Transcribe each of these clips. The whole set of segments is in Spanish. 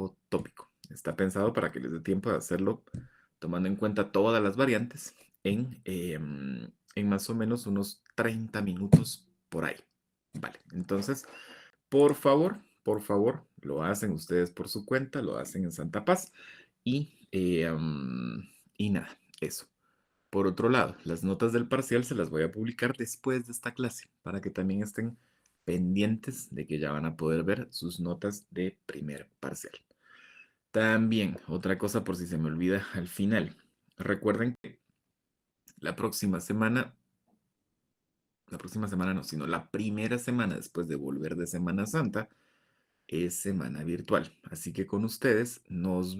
trabajo tópico. Está pensado para que les dé tiempo de hacerlo tomando en cuenta todas las variantes en más o menos unos 30 minutos por ahí. Vale, entonces, por favor, lo hacen ustedes por su cuenta, lo hacen en Santa Paz y nada, eso. Por otro lado, las notas del parcial se las voy a publicar después de esta clase para que también estén pendientes de que ya van a poder ver sus notas de primer parcial. También, otra cosa por si se me olvida al final. Recuerden que la próxima semana no, sino la primera semana después de volver de Semana Santa es semana virtual. Así que con ustedes no nos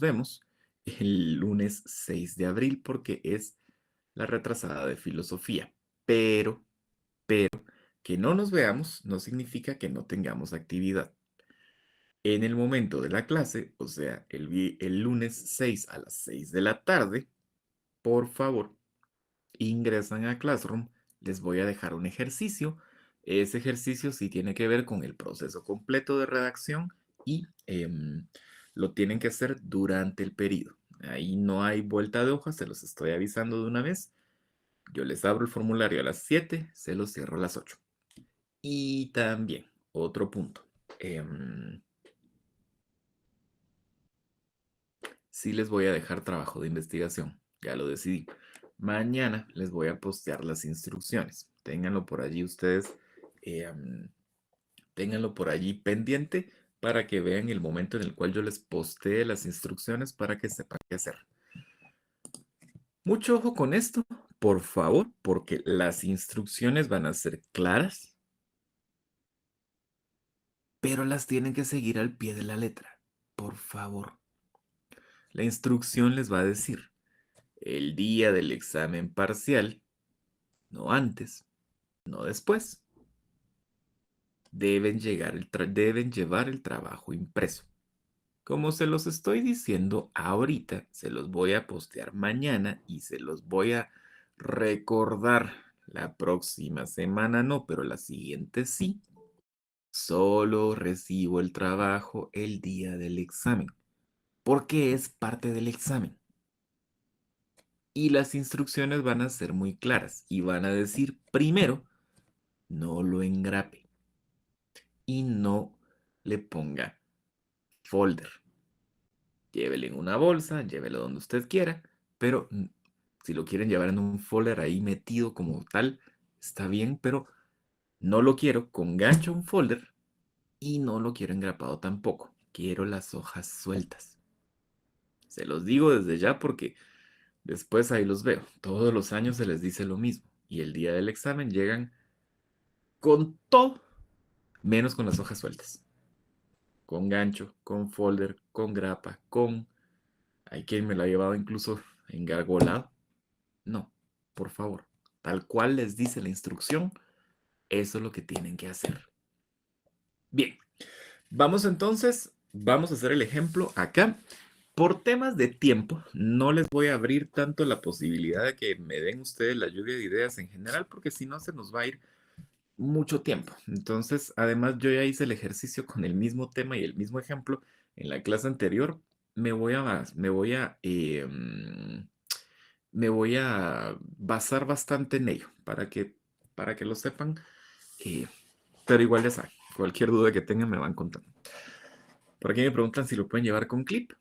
vemos el lunes 6 de abril porque es la retrasada de filosofía. Pero, que no nos veamos no significa que no tengamos actividad. En el momento de la clase, o sea, el lunes 6 a las 6 de la tarde, por favor, ingresan a Classroom, les voy a dejar un ejercicio. Ese ejercicio sí tiene que ver con el proceso completo de redacción y lo tienen que hacer durante el periodo. Ahí no hay vuelta de hoja, se los estoy avisando de una vez. Yo les abro el formulario a las 7, se los cierro a las 8. Y también, otro punto. Sí les voy a dejar trabajo de investigación, ya lo decidí. Mañana les voy a postear las instrucciones. Ténganlo por allí ustedes, ténganlo por allí pendiente para que vean el momento en el cual yo les postee las instrucciones para que sepan qué hacer. Mucho ojo con esto, por favor, porque las instrucciones van a ser claras, pero las tienen que seguir al pie de la letra. Por favor. La instrucción les va a decir, el día del examen parcial, no antes, no después, deben llevar el trabajo impreso. Como se los estoy diciendo ahorita, se los voy a postear mañana y se los voy a recordar la próxima semana, no, pero la siguiente sí. Solo recibo el trabajo el día del examen, porque es parte del examen. Y las instrucciones van a ser muy claras y van a decir, primero, no lo engrape y no le ponga folder. Llévelo en una bolsa, llévelo donde usted quiera, pero si lo quieren llevar en un folder ahí metido como tal, está bien, pero no lo quiero con gancho un folder y no lo quiero engrapado tampoco. Quiero las hojas sueltas. Se los digo desde ya porque después ahí los veo. Todos los años se les dice lo mismo y el día del examen llegan con todo, menos con las hojas sueltas. Con gancho, con folder, con grapa, con... Hay quien me lo ha llevado incluso engargolado. No, por favor. Tal cual les dice la instrucción, eso es lo que tienen que hacer. Bien, vamos a hacer el ejemplo acá. Por temas de tiempo, no les voy a abrir tanto la posibilidad de que me den ustedes la lluvia de ideas en general, porque si no se nos va a ir mucho tiempo. Entonces, además, yo ya hice el ejercicio con el mismo tema y el mismo ejemplo en la clase anterior. Me voy a basar bastante en ello para que lo sepan. eh, pero igual ya saben, cualquier duda que tengan me van contando. Por aquí me preguntan si lo pueden llevar con clip.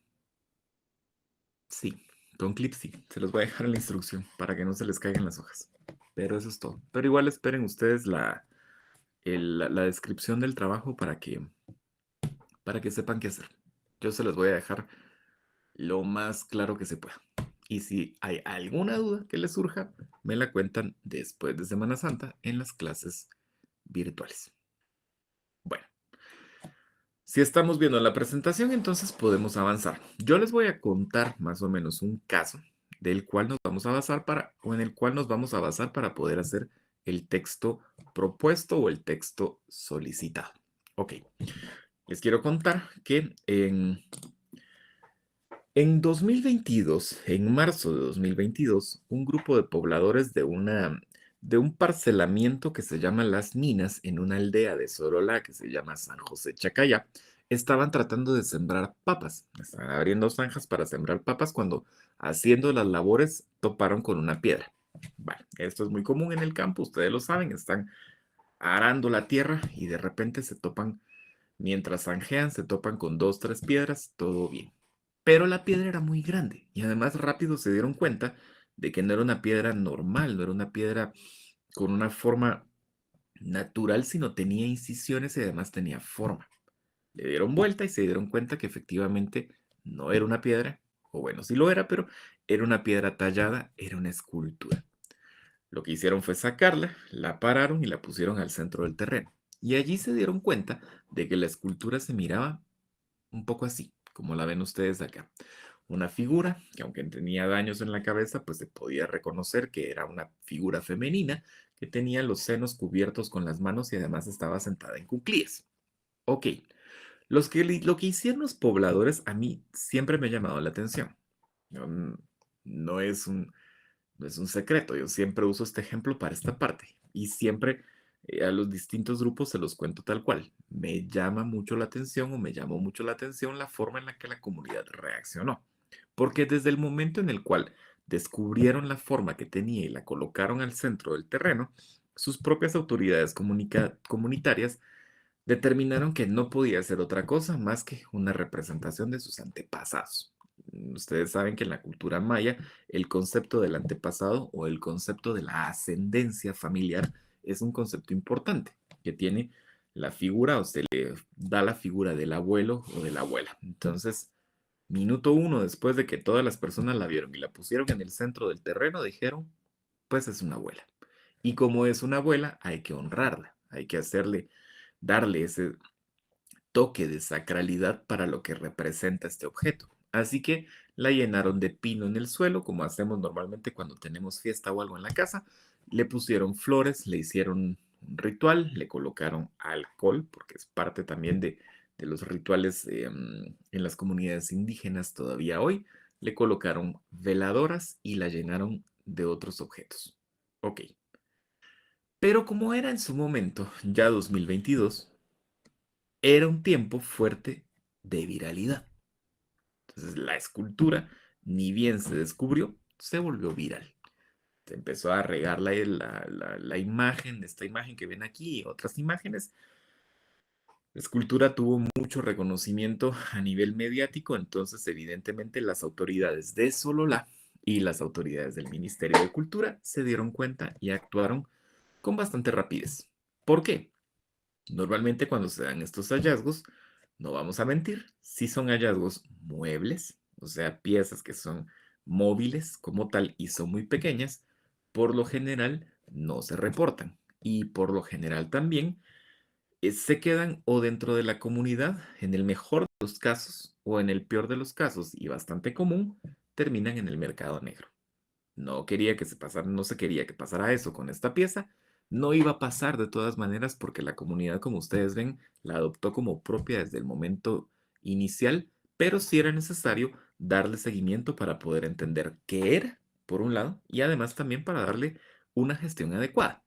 Sí, con clip sí. Se los voy a dejar en la instrucción para que no se les caigan las hojas. Pero eso es todo. Pero igual esperen ustedes la descripción del trabajo para que sepan qué hacer. Yo se los voy a dejar lo más claro que se pueda. Y si hay alguna duda que les surja, me la cuentan después de Semana Santa en las clases virtuales. Bueno, si estamos viendo la presentación, entonces podemos avanzar. Yo les voy a contar más o menos un caso del cual nos vamos a basar o en el cual nos vamos a basar para poder hacer el texto propuesto o el texto solicitado. Ok, les quiero contar que en 2022, en marzo de 2022, un grupo de pobladores de un parcelamiento que se llama Las Minas en una aldea de Sololá que se llama San José Chacaya, estaban tratando de sembrar papas. Estaban abriendo zanjas para sembrar papas cuando haciendo las labores toparon con una piedra. Bueno, esto es muy común en el campo, ustedes lo saben, están arando la tierra y de repente se topan, mientras zanjean, se topan con dos, tres piedras, todo bien. Pero la piedra era muy grande y además rápido se dieron cuenta de que no era una piedra normal, no era una piedra con una forma natural, sino tenía incisiones y además tenía forma. Le dieron vuelta y se dieron cuenta que efectivamente no era una piedra, o bueno, sí lo era, pero era una piedra tallada, era una escultura. Lo que hicieron fue sacarla, la pararon y la pusieron al centro del terreno. Y allí se dieron cuenta de que la escultura se miraba un poco así, como la ven ustedes acá. Una figura que aunque tenía daños en la cabeza, pues se podía reconocer que era una figura femenina que tenía los senos cubiertos con las manos y además estaba sentada en cuclillas. Ok, lo que hicieron los pobladores a mí siempre me ha llamado la atención. No, no es no es un secreto, yo siempre uso este ejemplo para esta parte y siempre a los distintos grupos se los cuento tal cual. Me llama mucho la atención o me llamó mucho la atención la forma en la que la comunidad reaccionó. Porque desde el momento en el cual descubrieron la forma que tenía y la colocaron al centro del terreno, sus propias autoridades comunitarias determinaron que no podía ser otra cosa más que una representación de sus antepasados. Ustedes saben que en la cultura maya el concepto del antepasado o el concepto de la ascendencia familiar es un concepto importante que tiene la figura o se le da la figura del abuelo o de la abuela. Entonces, minuto uno después de que todas las personas la vieron y la pusieron en el centro del terreno, dijeron, pues es una abuela. Y como es una abuela, hay que honrarla, hay que darle ese toque de sacralidad para lo que representa este objeto. Así que la llenaron de pino en el suelo, como hacemos normalmente cuando tenemos fiesta o algo en la casa. Le pusieron flores, le hicieron un ritual, le colocaron alcohol, porque es parte también de los rituales en las comunidades indígenas todavía hoy. Le colocaron veladoras y la llenaron de otros objetos. Ok. Pero como era en su momento, ya 2022, era un tiempo fuerte de viralidad. Entonces la escultura, ni bien se descubrió, se volvió viral. Se empezó a regar la imagen, esta imagen que ven aquí y otras imágenes. La escultura tuvo mucho reconocimiento a nivel mediático, entonces evidentemente las autoridades de Sololá y las autoridades del Ministerio de Cultura se dieron cuenta y actuaron con bastante rapidez. ¿Por qué? Normalmente cuando se dan estos hallazgos, no vamos a mentir, si son hallazgos muebles, o sea, piezas que son móviles como tal y son muy pequeñas, por lo general no se reportan y por lo general también se quedan o dentro de la comunidad, en el mejor de los casos o en el peor de los casos y bastante común, terminan en el mercado negro. No quería que se pasara, no se quería que pasara eso con esta pieza. No iba a pasar de todas maneras porque la comunidad, como ustedes ven, la adoptó como propia desde el momento inicial, pero sí era necesario darle seguimiento para poder entender qué era, por un lado, y además también para darle una gestión adecuada.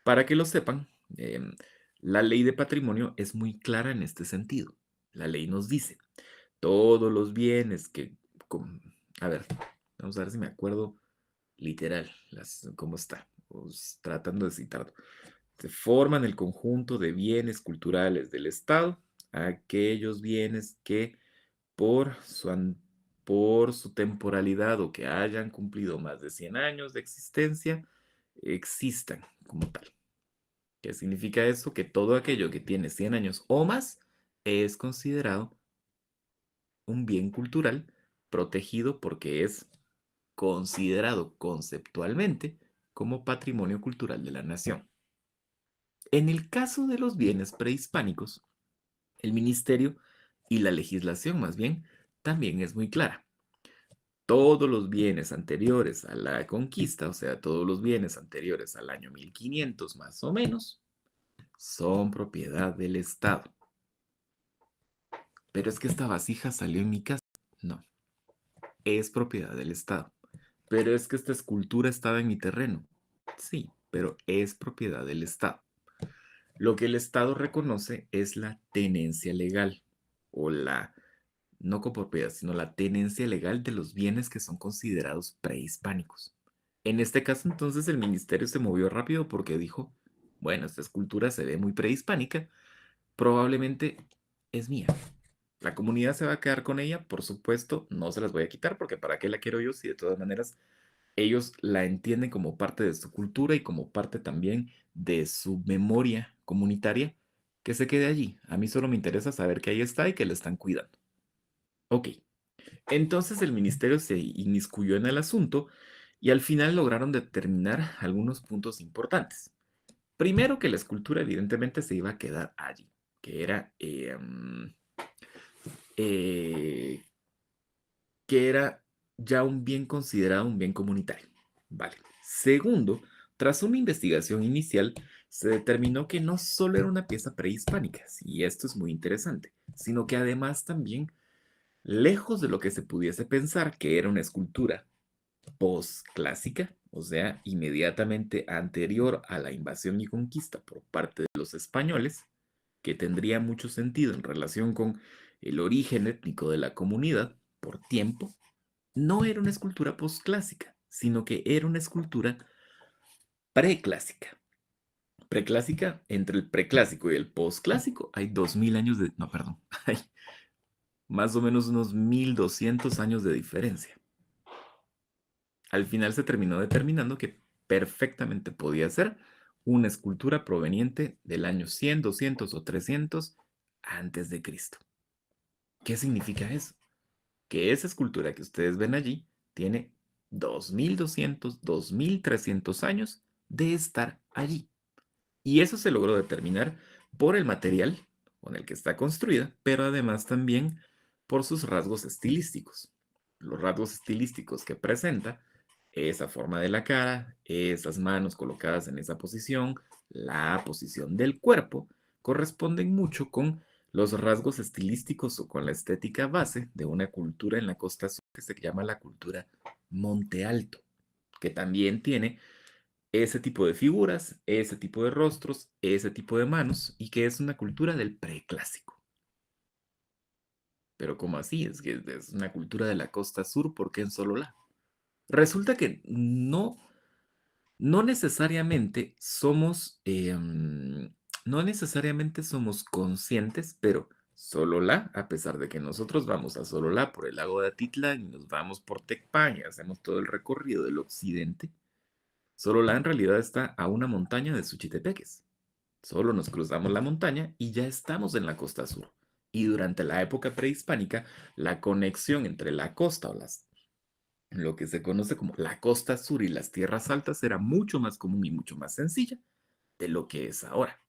Para que lo sepan, la ley de patrimonio es muy clara en este sentido. La ley nos dice, todos los bienes que, com- a ver, vamos a ver si me acuerdo literal, cómo está, tratando de citarlo. Se forman el conjunto de bienes culturales del Estado, aquellos bienes que por por su temporalidad o que hayan cumplido más de 100 años de existencia, existan como tal. ¿Qué significa eso? Que todo aquello que tiene 100 años o más es considerado un bien cultural protegido porque es considerado conceptualmente como patrimonio cultural de la nación. En el caso de los bienes prehispánicos, el ministerio y la legislación más bien también es muy clara. Todos los bienes anteriores a la conquista, o sea, todos los bienes anteriores al año 1500 más o menos, son propiedad del Estado. Pero es que esta vasija salió en mi casa. No, es propiedad del Estado. Pero es que esta escultura estaba en mi terreno. Sí, pero es propiedad del Estado. Lo que el Estado reconoce es la tenencia legal o la, no copropiedad, sino la tenencia legal de los bienes que son considerados prehispánicos. En este caso, entonces, el ministerio se movió rápido porque dijo, bueno, esta escultura se ve muy prehispánica, probablemente es mía. La comunidad se va a quedar con ella, por supuesto, no se las voy a quitar porque ¿para qué la quiero yo si de todas maneras ellos la entienden como parte de su cultura y como parte también de su memoria comunitaria? Que se quede allí. A mí solo me interesa saber que ahí está y que la están cuidando. Ok, entonces el ministerio se inmiscuyó en el asunto y al final lograron determinar algunos puntos importantes. Primero, que la escultura evidentemente se iba a quedar allí, que era, eh, que era ya un bien considerado un bien comunitario. Vale. Segundo, tras una investigación inicial, se determinó que no solo era una pieza prehispánica, y esto es muy interesante, sino que además también, lejos de lo que se pudiese pensar que era una escultura postclásica, o sea, inmediatamente anterior a la invasión y conquista por parte de los españoles, que tendría mucho sentido en relación con el origen étnico de la comunidad por tiempo, no era una escultura postclásica, sino que era una escultura preclásica. Preclásica, entre el preclásico y el postclásico hay 2000 años de... No, perdón, hay más o menos unos 1200 años de diferencia. Al final se terminó determinando que perfectamente podía ser una escultura proveniente del año 100, 200 o 300 antes de Cristo. ¿Qué significa eso? Que esa escultura que ustedes ven allí tiene 2200, 2300 años de estar allí. Y eso se logró determinar por el material con el que está construida, pero además también por sus rasgos estilísticos. Los rasgos estilísticos que presenta, esa forma de la cara, esas manos colocadas en esa posición, la posición del cuerpo, corresponden mucho con los rasgos estilísticos o con la estética base de una cultura en la costa sur que se llama la cultura Monte Alto, que también tiene ese tipo de figuras, ese tipo de rostros, ese tipo de manos, y que es una cultura del preclásico. Pero ¿cómo así? Es que es una cultura de la costa sur, ¿por qué en Sololá? Resulta que no necesariamente somos, no necesariamente somos conscientes, pero Sololá, a pesar de que nosotros vamos a Sololá por el lago de Atitlán y nos vamos por Tecpan y hacemos todo el recorrido del occidente, Sololá en realidad está a una montaña de Suchitepeques. Solo nos cruzamos la montaña y ya estamos en la costa sur. Y durante la época prehispánica, la conexión entre la costa o lo que se conoce como la costa sur y las tierras altas era mucho más común y mucho más sencilla de lo que es ahora.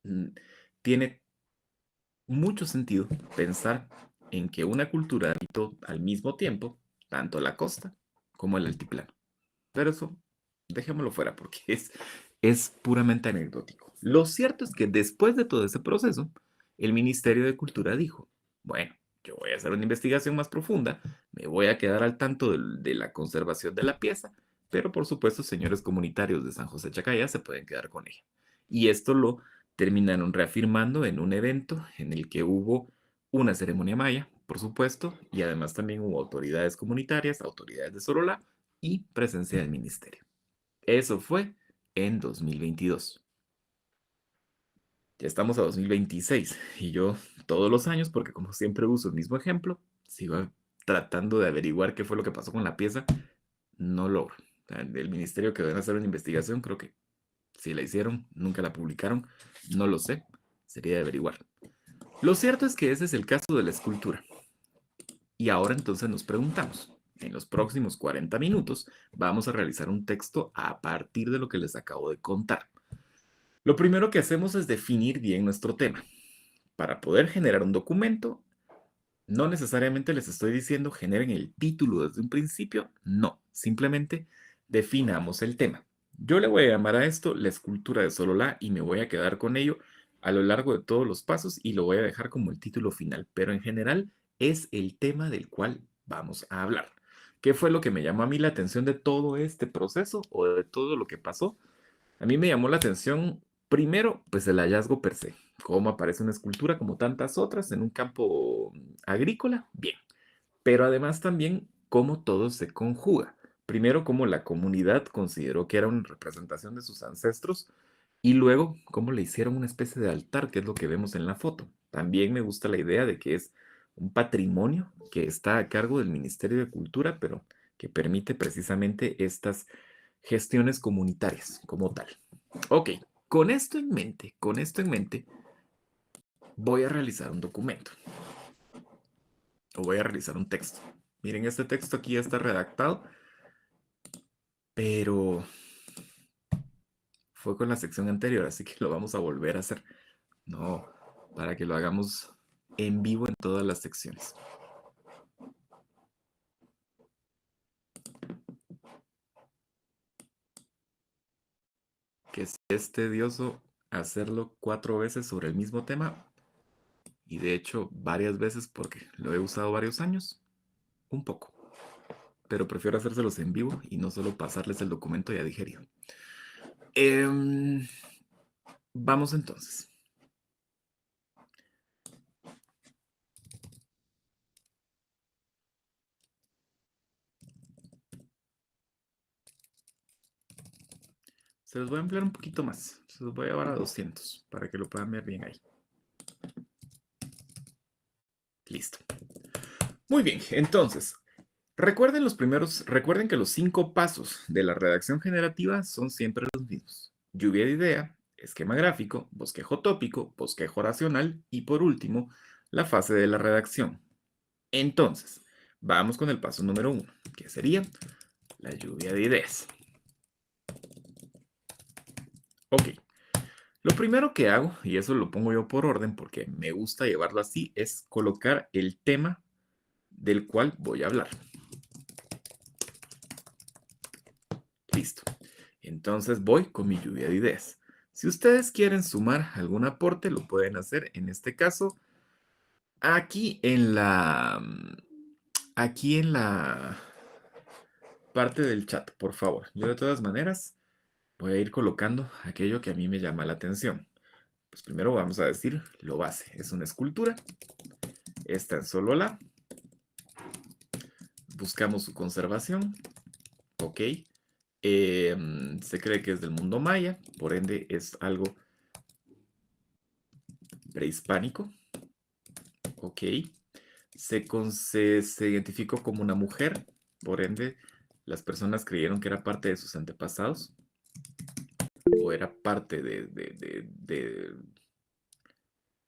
Mm, Tiene mucho sentido pensar en que una cultura habitó al mismo tiempo tanto la costa como el altiplano. Pero eso, dejémoslo fuera porque es puramente anecdótico. Lo cierto es que después de todo ese proceso, el Ministerio de Cultura dijo, bueno, yo voy a hacer una investigación más profunda, me voy a quedar al tanto de la conservación de la pieza, pero por supuesto, señores comunitarios de San José Chacaya se pueden quedar con ella. Y esto lo terminaron reafirmando en un evento en el que hubo una ceremonia maya, por supuesto, y además también hubo autoridades comunitarias, autoridades de Sorola, y presencia del ministerio. Eso fue en 2022. Ya estamos a 2026 y yo todos los años, porque como siempre uso el mismo ejemplo, sigo tratando de averiguar qué fue lo que pasó con la pieza, no logro. El ministerio que deben hacer una investigación, creo que si la hicieron, nunca la publicaron, no lo sé, sería de averiguar. Lo cierto es que ese es el caso de la escultura. Y ahora entonces nos preguntamos, en los próximos 40 minutos vamos a realizar un texto a partir de lo que les acabo de contar. Lo primero que hacemos es definir bien nuestro tema. Para poder generar un documento, no necesariamente les estoy diciendo generen el título desde un principio, no, simplemente definamos el tema. Yo le voy a llamar a esto la escultura de Sololá y me voy a quedar con ello a lo largo de todos los pasos y lo voy a dejar como el título final, pero en general es el tema del cual vamos a hablar. ¿Qué fue lo que me llamó a mí la atención de todo este proceso o de todo lo que pasó? A mí me llamó la atención Primero, pues el hallazgo per se. Cómo aparece una escultura como tantas otras en un campo agrícola, bien. Pero además también cómo todo se conjuga. Primero, cómo la comunidad consideró que era una representación de sus ancestros y luego cómo le hicieron una especie de altar, que es lo que vemos en la foto. También me gusta la idea de que es un patrimonio que está a cargo del Ministerio de Cultura, pero que permite precisamente estas gestiones comunitarias como tal. Ok, con esto en mente, voy a realizar un documento o voy a realizar un texto. Miren, este texto aquí ya está redactado, pero fue con la sección anterior, así que lo vamos a volver a hacer. No, para que lo hagamos en vivo en todas las secciones. Que es tedioso hacerlo 4 veces sobre el mismo tema y de hecho varias veces porque lo he usado varios años, un poco. Pero prefiero hacérselos en vivo y no solo pasarles el documento ya digerido. Vamos entonces. Se los voy a emplear un poquito más. Se los voy a llevar a 200 para que lo puedan ver bien ahí. Listo. Muy bien, entonces, recuerden que los 5 pasos de la redacción generativa son siempre los mismos. Lluvia de idea, esquema gráfico, bosquejo tópico, bosquejo oracional y por último, la fase de la redacción. Entonces, vamos con el paso número 1, que sería la lluvia de ideas. Ok, lo primero que hago, y eso lo pongo yo por orden porque me gusta llevarlo así, es colocar el tema del cual voy a hablar. Listo. Entonces voy con mi lluvia de ideas. Si ustedes quieren sumar algún aporte, lo pueden hacer. En este caso, aquí en la parte del chat, por favor. Yo de todas maneras voy a ir colocando aquello que a mí me llama la atención. Pues primero vamos a decir lo base. Es una escultura. Está en solo la. Buscamos su conservación. Ok. Se cree que es del mundo maya. Por ende es algo prehispánico. Ok. Se identificó como una mujer. Por ende, las personas creyeron que era parte de sus antepasados. O era parte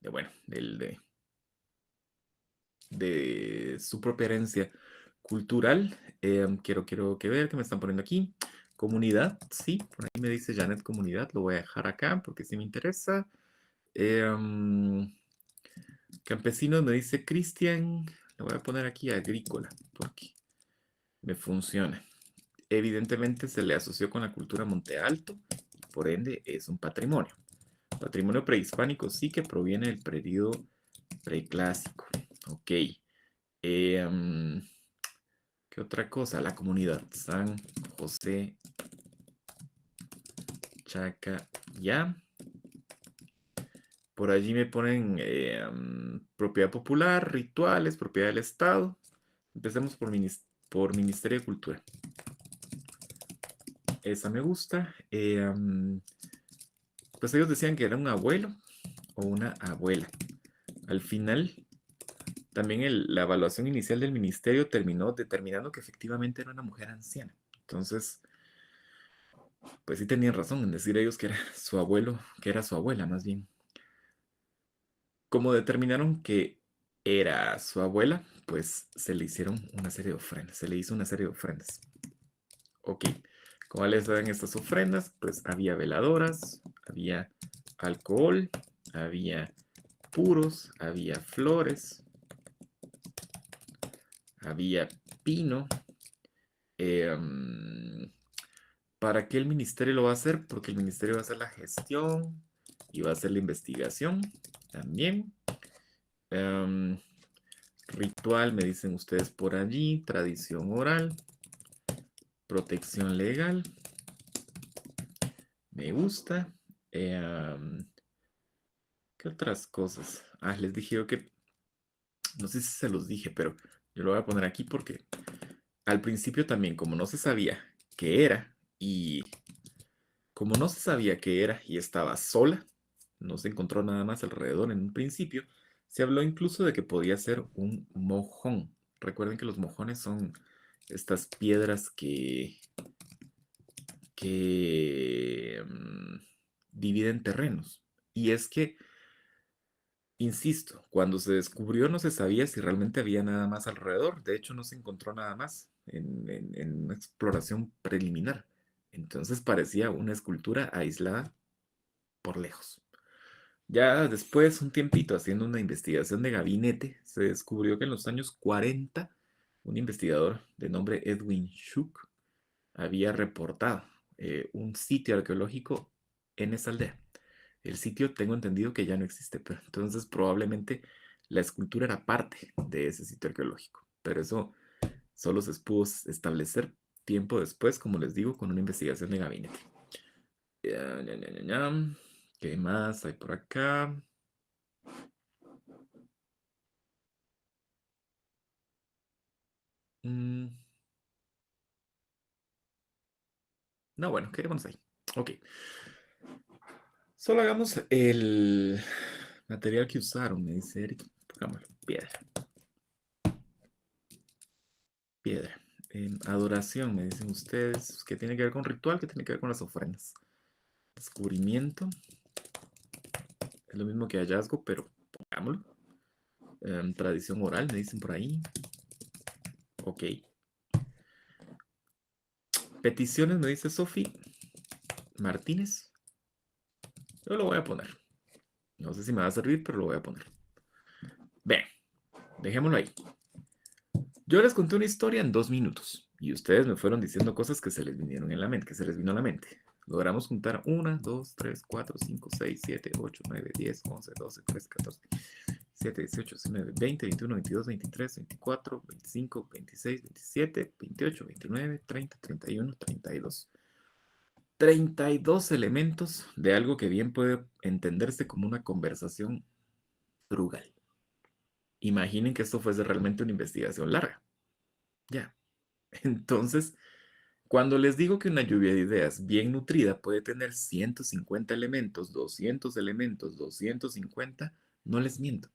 bueno, de su propia herencia cultural. Quiero que ver qué me están poniendo aquí. Comunidad, sí, por ahí me dice Janet comunidad, lo voy a dejar acá porque sí me interesa. Campesinos me dice Cristian, lo voy a poner aquí agrícola porque me funciona. Evidentemente se le asoció con la cultura Monte Alto, por ende es un patrimonio. Patrimonio prehispánico sí que proviene del periodo preclásico. Ok. ¿Qué otra cosa? La comunidad San José Chacayá. Por allí me ponen propiedad popular, rituales, propiedad del Estado. Empecemos por Ministerio de Cultura. Esa me gusta. Pues ellos decían que era un abuelo o una abuela. Al final, también la evaluación inicial del ministerio terminó determinando que efectivamente era una mujer anciana. Entonces, pues sí tenían razón en decir ellos que era su abuelo, que era su abuela más bien. Como determinaron que era su abuela, pues se le hicieron una serie de ofrendas, se le hizo una serie de ofrendas. Ok, ¿cuáles eran estas ofrendas? Pues había veladoras, había alcohol, había puros, había flores, había pino. ¿Para qué el ministerio lo va a hacer? Porque el ministerio va a hacer la gestión y va a hacer la investigación también. Ritual, me dicen ustedes por allí, tradición oral, protección legal, me gusta. Am, ¿Qué otras cosas? Ah, les dije yo que, no sé si se los dije, pero yo lo voy a poner aquí porque al principio también, como no se sabía qué era, y como no se sabía qué era y estaba sola, no se encontró nada más alrededor en un principio, se habló incluso de que podía ser un mojón. Recuerden que los mojones son estas piedras que dividen terrenos. Y es que, insisto, cuando se descubrió no se sabía si realmente había nada más alrededor. De hecho, no se encontró nada más en una exploración preliminar. Entonces parecía una escultura aislada por lejos. Ya después, un tiempito haciendo una investigación de gabinete, se descubrió que en los años 40 un investigador de nombre Edwin Shook había reportado un sitio arqueológico en esa aldea. El sitio tengo entendido que ya no existe, pero entonces probablemente la escultura era parte de ese sitio arqueológico. Pero eso solo se pudo establecer tiempo después, como les digo, con una investigación de gabinete. Ya, ya, ya, ya, ya. ¿Qué más hay por acá? Mm, no, bueno, quedémonos ahí. Ok. Solo hagamos el material que usaron, me dice Eric. Pongámoslo, piedra. Piedra. Adoración, me dicen ustedes. ¿Qué tiene que ver con ritual? ¿Qué tiene que ver con las ofrendas? Descubrimiento. Es lo mismo que hallazgo, pero pongámoslo. Tradición oral, me dicen por ahí. Ok. Peticiones, me dice Sofi Martínez. Yo lo voy a poner. No sé si me va a servir, pero lo voy a poner. Vean, dejémoslo ahí. Yo les conté una historia en 2 minutos y ustedes me fueron diciendo cosas que se les vinieron en la mente, que se les vino a la mente. Logramos juntar 1, 2, 3, 4, 5, 6, 7, 8, 9, 10, 11, 12, 13, 14, 17, 18, 19, 20, 21, 22, 23, 24, 25, 26, 27, 28, 29, 30, 31, 32. 32 elementos de algo que bien puede entenderse como una conversación frugal. Imaginen que esto fuese realmente una investigación larga. Ya. Entonces, cuando les digo que una lluvia de ideas bien nutrida puede tener 150 elementos, 200 elementos, 250, no les miento.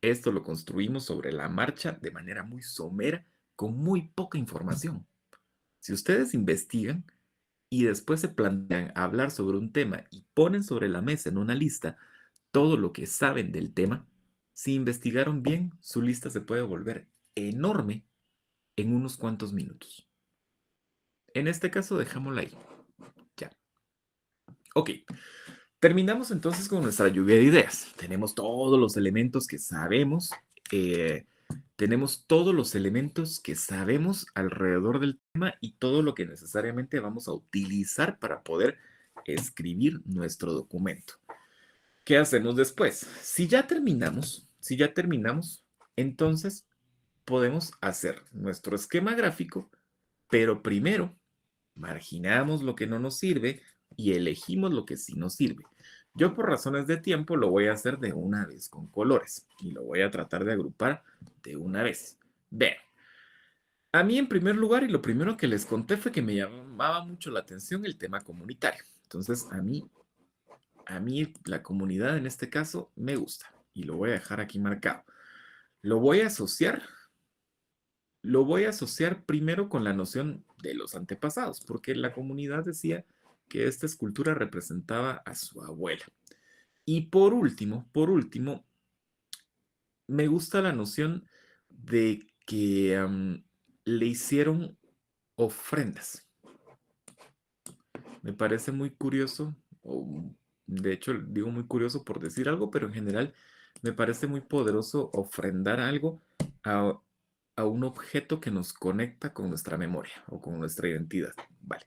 Esto lo construimos sobre la marcha de manera muy somera, con muy poca información. Si ustedes investigan y después se plantean hablar sobre un tema y ponen sobre la mesa en una lista todo lo que saben del tema, si investigaron bien, su lista se puede volver enorme en unos cuantos minutos. En este caso, dejámosla ahí. Ya. Ok. Terminamos entonces con nuestra lluvia de ideas. Tenemos todos los elementos que sabemos. eh, Tenemos todos los elementos que sabemos alrededor del tema y todo lo que necesariamente vamos a utilizar para poder escribir nuestro documento. ¿Qué hacemos después? Si ya terminamos, entonces podemos hacer nuestro esquema gráfico, pero primero marginamos lo que no nos sirve y elegimos lo que sí nos sirve. Yo por razones de tiempo lo voy a hacer de una vez con colores y lo voy a tratar de agrupar de una vez. Vean, a mí en primer lugar y lo primero que les conté fue que me llamaba mucho la atención el tema comunitario. Entonces a mí la comunidad en este caso me gusta y lo voy a dejar aquí marcado. Lo voy a asociar Lo voy a asociar primero con la noción de los antepasados, porque la comunidad decía que esta escultura representaba a su abuela. Y por último, me gusta la noción de que le hicieron ofrendas. Me parece muy curioso, o de hecho digo muy curioso por decir algo, pero en general me parece muy poderoso ofrendar algo a, a un objeto que nos conecta con nuestra memoria o con nuestra identidad. Vale,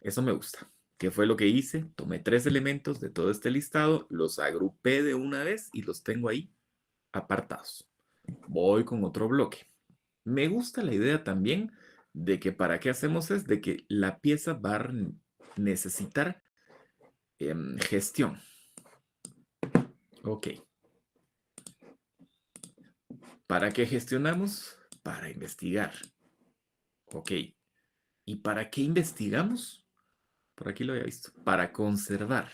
eso me gusta. ¿Qué fue lo que hice? Tomé 3 elementos de todo este listado, los agrupé de una vez y los tengo ahí apartados. Voy con otro bloque. Me gusta la idea también de que para qué hacemos es de que la pieza va a necesitar Gestión. Ok. ¿Para qué gestionamos? Para investigar. Ok. ¿Y para qué investigamos? Por aquí lo había visto. Para conservar.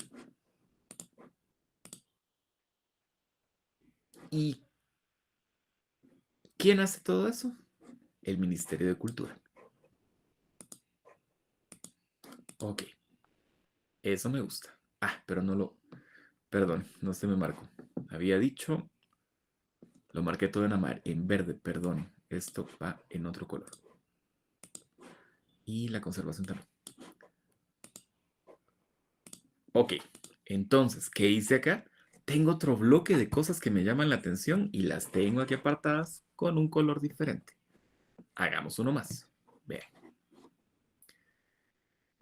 ¿Y quién hace todo eso? El Ministerio de Cultura. Ok. Eso me gusta. Ah, pero no lo... Perdón, no se me marcó. Había dicho... Lo marqué todo en verde, perdón. Esto va en otro color. Y la conservación también. Ok, entonces, ¿qué hice acá? Tengo otro bloque de cosas que me llaman la atención y las tengo aquí apartadas con un color diferente. Hagamos uno más. Vean.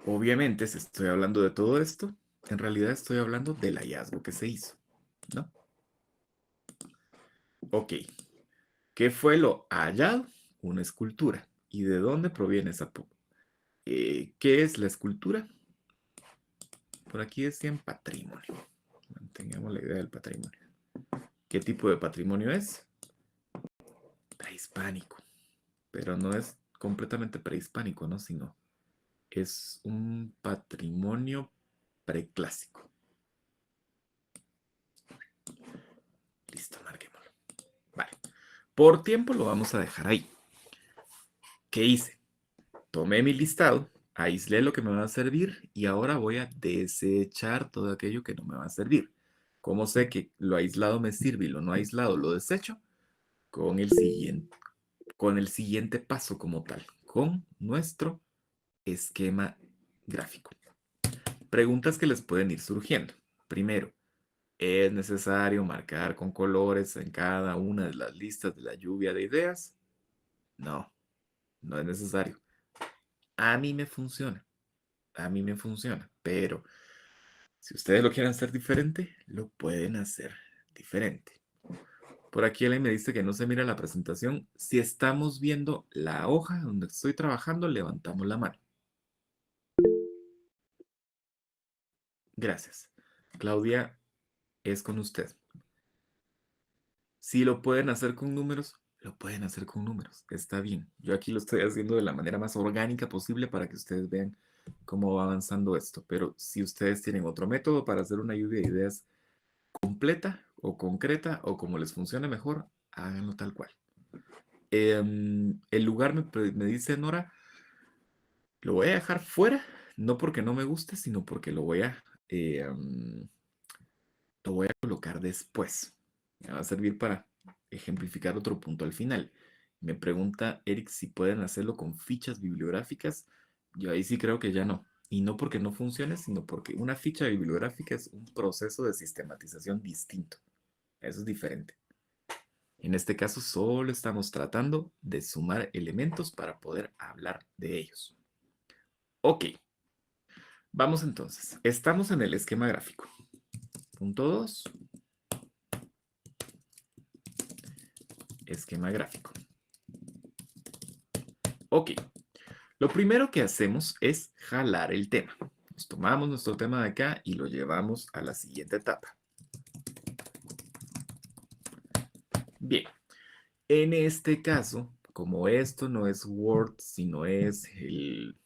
Obviamente, si estoy hablando de todo esto, en realidad estoy hablando del hallazgo que se hizo, ¿no? Ok, ¿qué fue lo hallado? Una escultura. ¿Y de dónde proviene ¿qué es la escultura? Por aquí decían patrimonio. Mantengamos la idea del patrimonio. ¿Qué tipo de patrimonio es? Prehispánico. Pero no es completamente prehispánico, ¿no? Sino es un patrimonio preclásico. Listo, marquémoslo. Vale. Por tiempo lo vamos a dejar ahí. ¿Qué hice? Tomé mi listado, aislé lo que me va a servir y ahora voy a desechar todo aquello que no me va a servir. ¿Cómo sé que lo aislado me sirve y lo no aislado lo desecho? Con el siguiente paso como tal, con nuestro esquema gráfico. Preguntas que les pueden ir surgiendo. Primero, ¿es necesario marcar con colores en cada una de las listas de la lluvia de ideas? No, no es necesario. A mí me funciona, a mí me funciona, pero si ustedes lo quieren hacer diferente, lo pueden hacer diferente. Por aquí alguien me dice que no se mira la presentación. Si estamos viendo la hoja donde estoy trabajando, levantamos la mano. Gracias. Claudia, es con usted. Si lo pueden hacer con números, lo pueden hacer con números. Está bien. Yo aquí lo estoy haciendo de la manera más orgánica posible para que ustedes vean cómo va avanzando esto. Pero si ustedes tienen otro método para hacer una lluvia de ideas completa o concreta o como les funcione mejor, háganlo tal cual. El lugar me dice Nora, lo voy a dejar fuera, no porque no me guste, sino porque lo voy a colocar después. Me va a servir para ejemplificar otro punto al final. Me pregunta Eric si pueden hacerlo con fichas bibliográficas. Yo ahí sí creo que ya no. Y no porque no funcione, sino porque una ficha bibliográfica es un proceso de sistematización distinto. Eso es diferente. En este caso solo estamos tratando de sumar elementos para poder hablar de ellos. Ok, vamos entonces. Estamos en el esquema gráfico. Punto 2. Esquema gráfico. Ok, lo primero que hacemos es jalar el tema. Nos tomamos nuestro tema de acá y lo llevamos a la siguiente etapa. Bien, en este caso, como esto no es Word, sino es el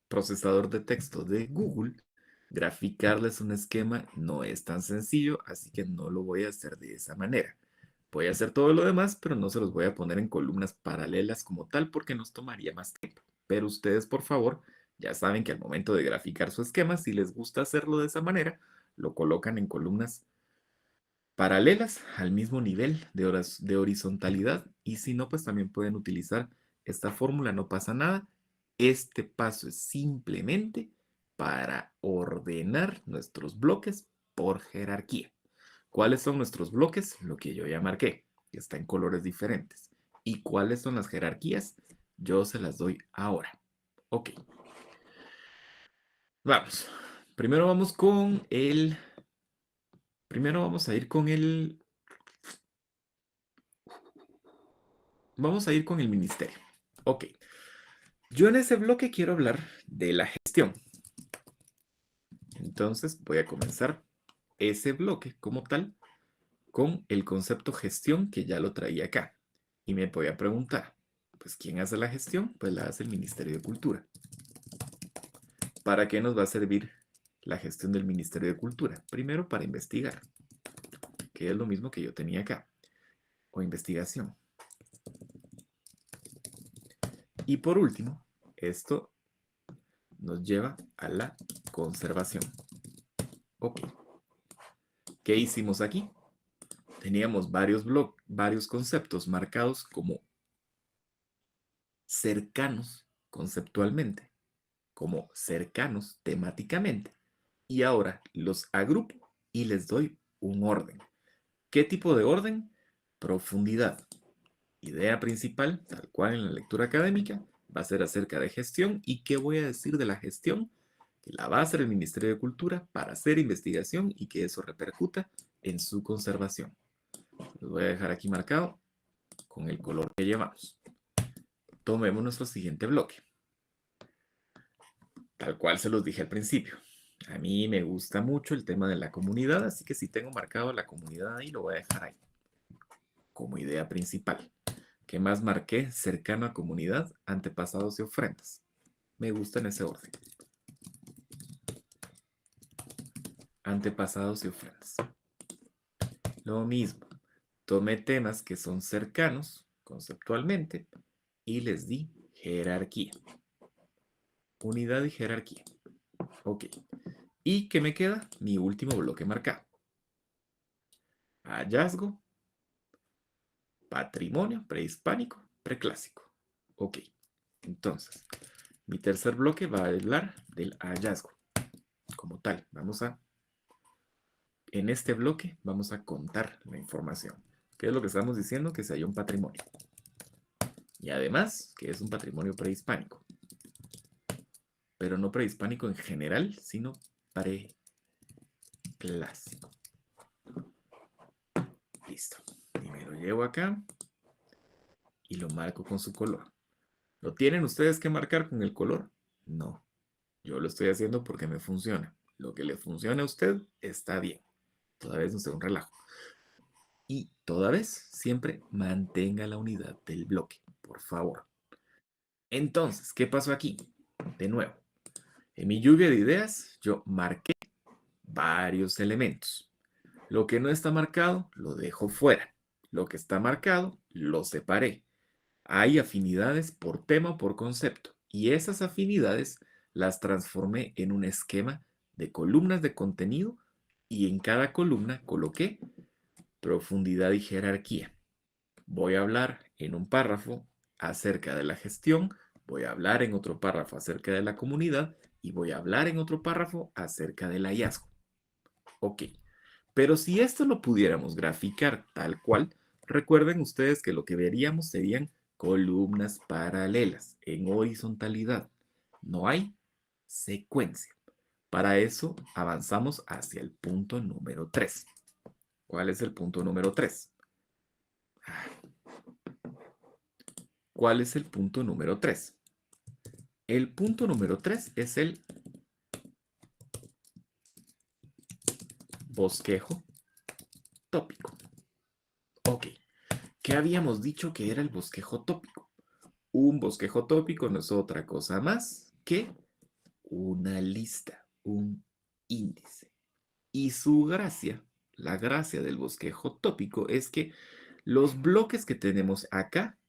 procesador de texto de Google, graficarles un esquema no es tan sencillo, así que no lo voy a hacer de esa manera. Voy a hacer todo lo demás, pero no se los voy a poner en columnas paralelas como tal porque nos tomaría más tiempo. Pero ustedes, por favor, ya saben que al momento de graficar su esquema, si les gusta hacerlo de esa manera, lo colocan en columnas paralelas al mismo nivel de horizontalidad y si no, pues también pueden utilizar esta fórmula, no pasa nada. Este paso es simplemente para ordenar nuestros bloques por jerarquía. ¿Cuáles son nuestros bloques? Lo que yo ya marqué, que está en colores diferentes. ¿Y cuáles son las jerarquías? Yo se las doy ahora. Ok, vamos. Primero vamos con el... Primero vamos a ir con el... Vamos a ir con el ministerio. Ok. Yo en ese bloque quiero hablar de la gestión. Entonces voy a comenzar ese bloque como tal con el concepto gestión que ya lo traía acá. Y me voy a preguntar, pues ¿quién hace la gestión? Pues la hace el Ministerio de Cultura. ¿Para qué nos va a servir la gestión del Ministerio de Cultura? Primero para investigar, que es lo mismo que yo tenía acá, o investigación. Y por último, esto nos lleva a la conservación. Ok, ¿qué hicimos aquí? Teníamos varios conceptos marcados como cercanos conceptualmente, como cercanos temáticamente. Y ahora los agrupo y les doy un orden. ¿Qué tipo de orden? Profundidad. Idea principal, tal cual en la lectura académica, va a ser acerca de gestión. ¿Y qué voy a decir de la gestión? Que la va a hacer el Ministerio de Cultura para hacer investigación y que eso repercuta en su conservación. Lo voy a dejar aquí marcado con el color que llevamos. Tomemos nuestro siguiente bloque. Tal cual se los dije al principio. A mí me gusta mucho el tema de la comunidad, así que si tengo marcado la comunidad ahí, lo voy a dejar ahí como idea principal. ¿Qué más marqué? Cercano a comunidad, antepasados y ofrendas. Me gusta en ese orden. Antepasados y ofrendas. Lo mismo. Tomé temas que son cercanos conceptualmente y les di jerarquía. Unidad y jerarquía. Ok. ¿Y qué me queda? Mi último bloque marcado. Hallazgo, patrimonio prehispánico, preclásico. Ok. Entonces, mi tercer bloque va a hablar del hallazgo como tal. En este bloque vamos a contar la información. ¿Qué es lo que estamos diciendo? Que se halló un patrimonio. Y además, que es un patrimonio prehispánico. Pero no prehispánico en general, sino preclásico. Listo. Y me lo llevo acá y lo marco con su color. ¿Lo tienen ustedes que marcar con el color? No. Yo lo estoy haciendo porque me funciona. Lo que le funcione a usted está bien. Toda vez no sea un relajo. Y toda vez siempre mantenga la unidad del bloque, por favor. Entonces, ¿qué pasó aquí? De nuevo, en mi lluvia de ideas yo marqué varios elementos. Lo que no está marcado, lo dejo fuera. Lo que está marcado, lo separé. Hay afinidades por tema o por concepto. Y esas afinidades las transformé en un esquema de columnas de contenido y en cada columna coloqué profundidad y jerarquía. Voy a hablar en un párrafo acerca de la gestión, voy a hablar en otro párrafo acerca de la comunidad y voy a hablar en otro párrafo acerca del hallazgo. Ok, pero si esto lo pudiéramos graficar tal cual, recuerden ustedes que lo que veríamos serían columnas paralelas en horizontalidad. No hay secuencia. Para eso avanzamos hacia el punto número 3. ¿Cuál es el punto número 3? ¿Cuál es el punto número 3? El punto número 3 es el bosquejo tópico. Ok, ¿qué habíamos dicho que era el bosquejo tópico? Un bosquejo tópico no es otra cosa más que una lista, un índice. Y su gracia, la gracia del bosquejo tópico es que los bloques que tenemos acá,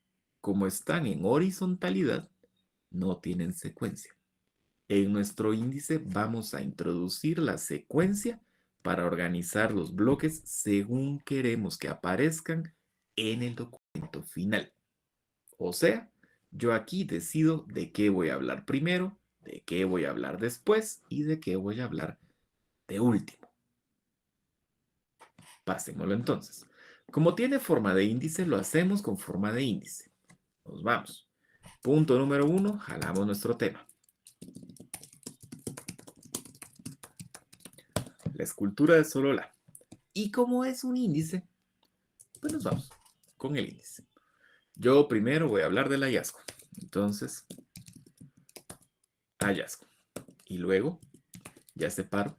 como están en horizontalidad, no tienen secuencia. En nuestro índice vamos a introducir la secuencia para organizar los bloques según queremos que aparezcan en el documento final. O sea, yo aquí decido de qué voy a hablar primero, de qué voy a hablar después y de qué voy a hablar de último. Pasémoslo entonces. Como tiene forma de índice, lo hacemos con forma de índice. Nos vamos. Punto número 1, jalamos nuestro tema. La escultura de Solola. Y como es un índice, pues nos vamos con el índice. Yo primero voy a hablar del hallazgo. Entonces, hallazgo. Y luego ya separo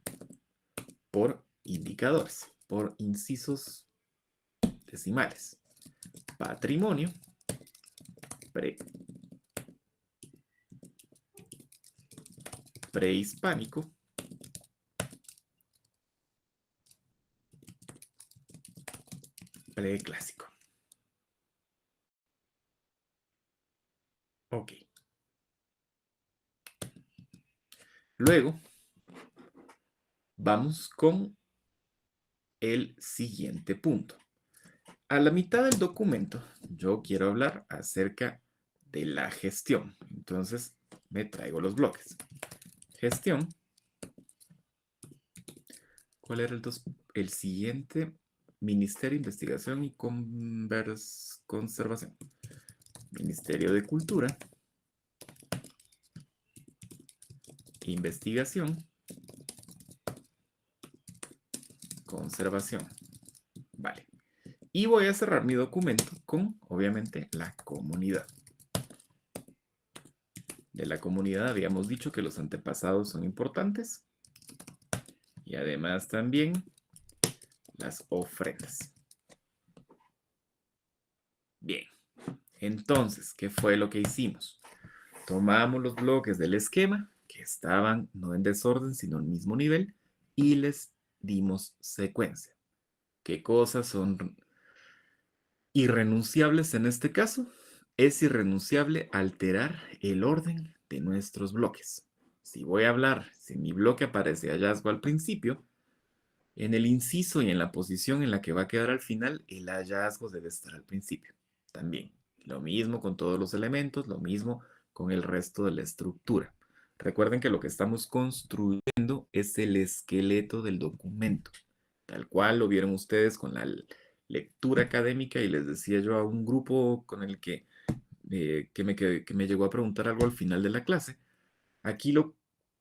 por indicadores, por incisos decimales. Patrimonio, prehispánico, preclásico. Ok. Luego, vamos con el siguiente punto. A la mitad del documento, yo quiero hablar acerca de la gestión. Entonces, me traigo los bloques. Gestión. ¿Cuál era el siguiente? Ministerio de Investigación y Conservación. Ministerio de Cultura. Investigación. Conservación. Vale. Y voy a cerrar mi documento con, obviamente, la comunidad. De la comunidad habíamos dicho que los antepasados son importantes. Y además también las ofrendas. Bien. Entonces, ¿qué fue lo que hicimos? Tomamos los bloques del esquema, que estaban no en desorden, sino en el mismo nivel, y les dimos secuencia. ¿Qué cosas son irrenunciables en este caso? Es irrenunciable alterar el orden de nuestros bloques. Si voy a hablar, si mi bloque aparece hallazgo al principio, en el inciso y en la posición en la que va a quedar al final, el hallazgo debe estar al principio. También, lo mismo con todos los elementos, lo mismo con el resto de la estructura. Recuerden que lo que estamos construyendo es el esqueleto del documento, tal cual lo vieron ustedes con la lectura académica y les decía yo a un grupo con el que me llegó a preguntar algo al final de la clase. Aquí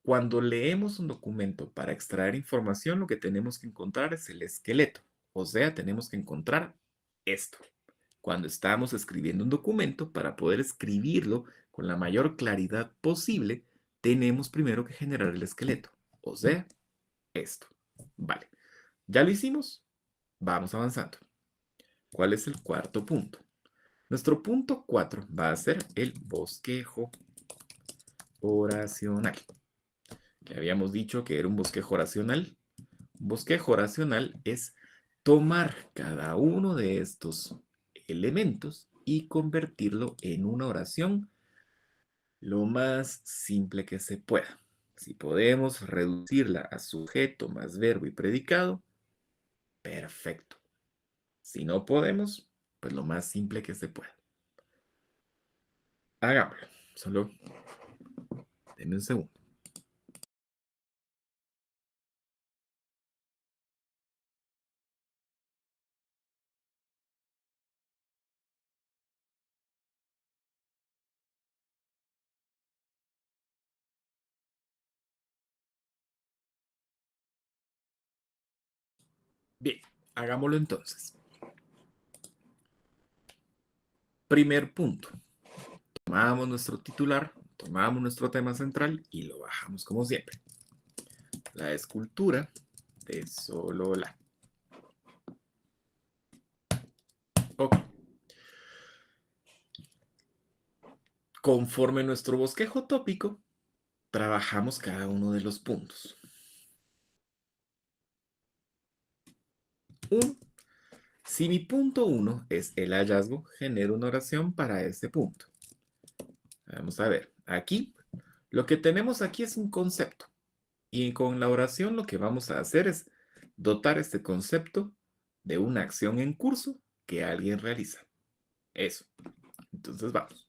cuando leemos un documento para extraer información, lo que tenemos que encontrar es el esqueleto. O sea, tenemos que encontrar esto. Cuando estamos escribiendo un documento, para poder escribirlo con la mayor claridad posible, tenemos primero que generar el esqueleto. O sea, esto. Vale. ¿Ya lo hicimos? Vamos avanzando. ¿Cuál es el cuarto punto? Nuestro punto 4 va a ser el bosquejo oracional. Que habíamos dicho que era un bosquejo oracional. Un bosquejo oracional es tomar cada uno de estos elementos y convertirlo en una oración lo más simple que se pueda. Si podemos reducirla a sujeto más verbo y predicado, perfecto. Si no podemos, pues lo más simple que se pueda. Hagámoslo. Solo denme un segundo. Bien, hagámoslo entonces. Primer punto. Tomamos nuestro titular, tomamos nuestro tema central y lo bajamos como siempre. La escultura de Solola. Ok. Conforme nuestro bosquejo tópico, trabajamos cada uno de los puntos. 1. Si mi punto 1 es el hallazgo, genero una oración para ese punto. Vamos a ver. Aquí, lo que tenemos aquí es un concepto. Y con la oración lo que vamos a hacer es dotar este concepto de una acción en curso que alguien realiza. Eso. Entonces vamos.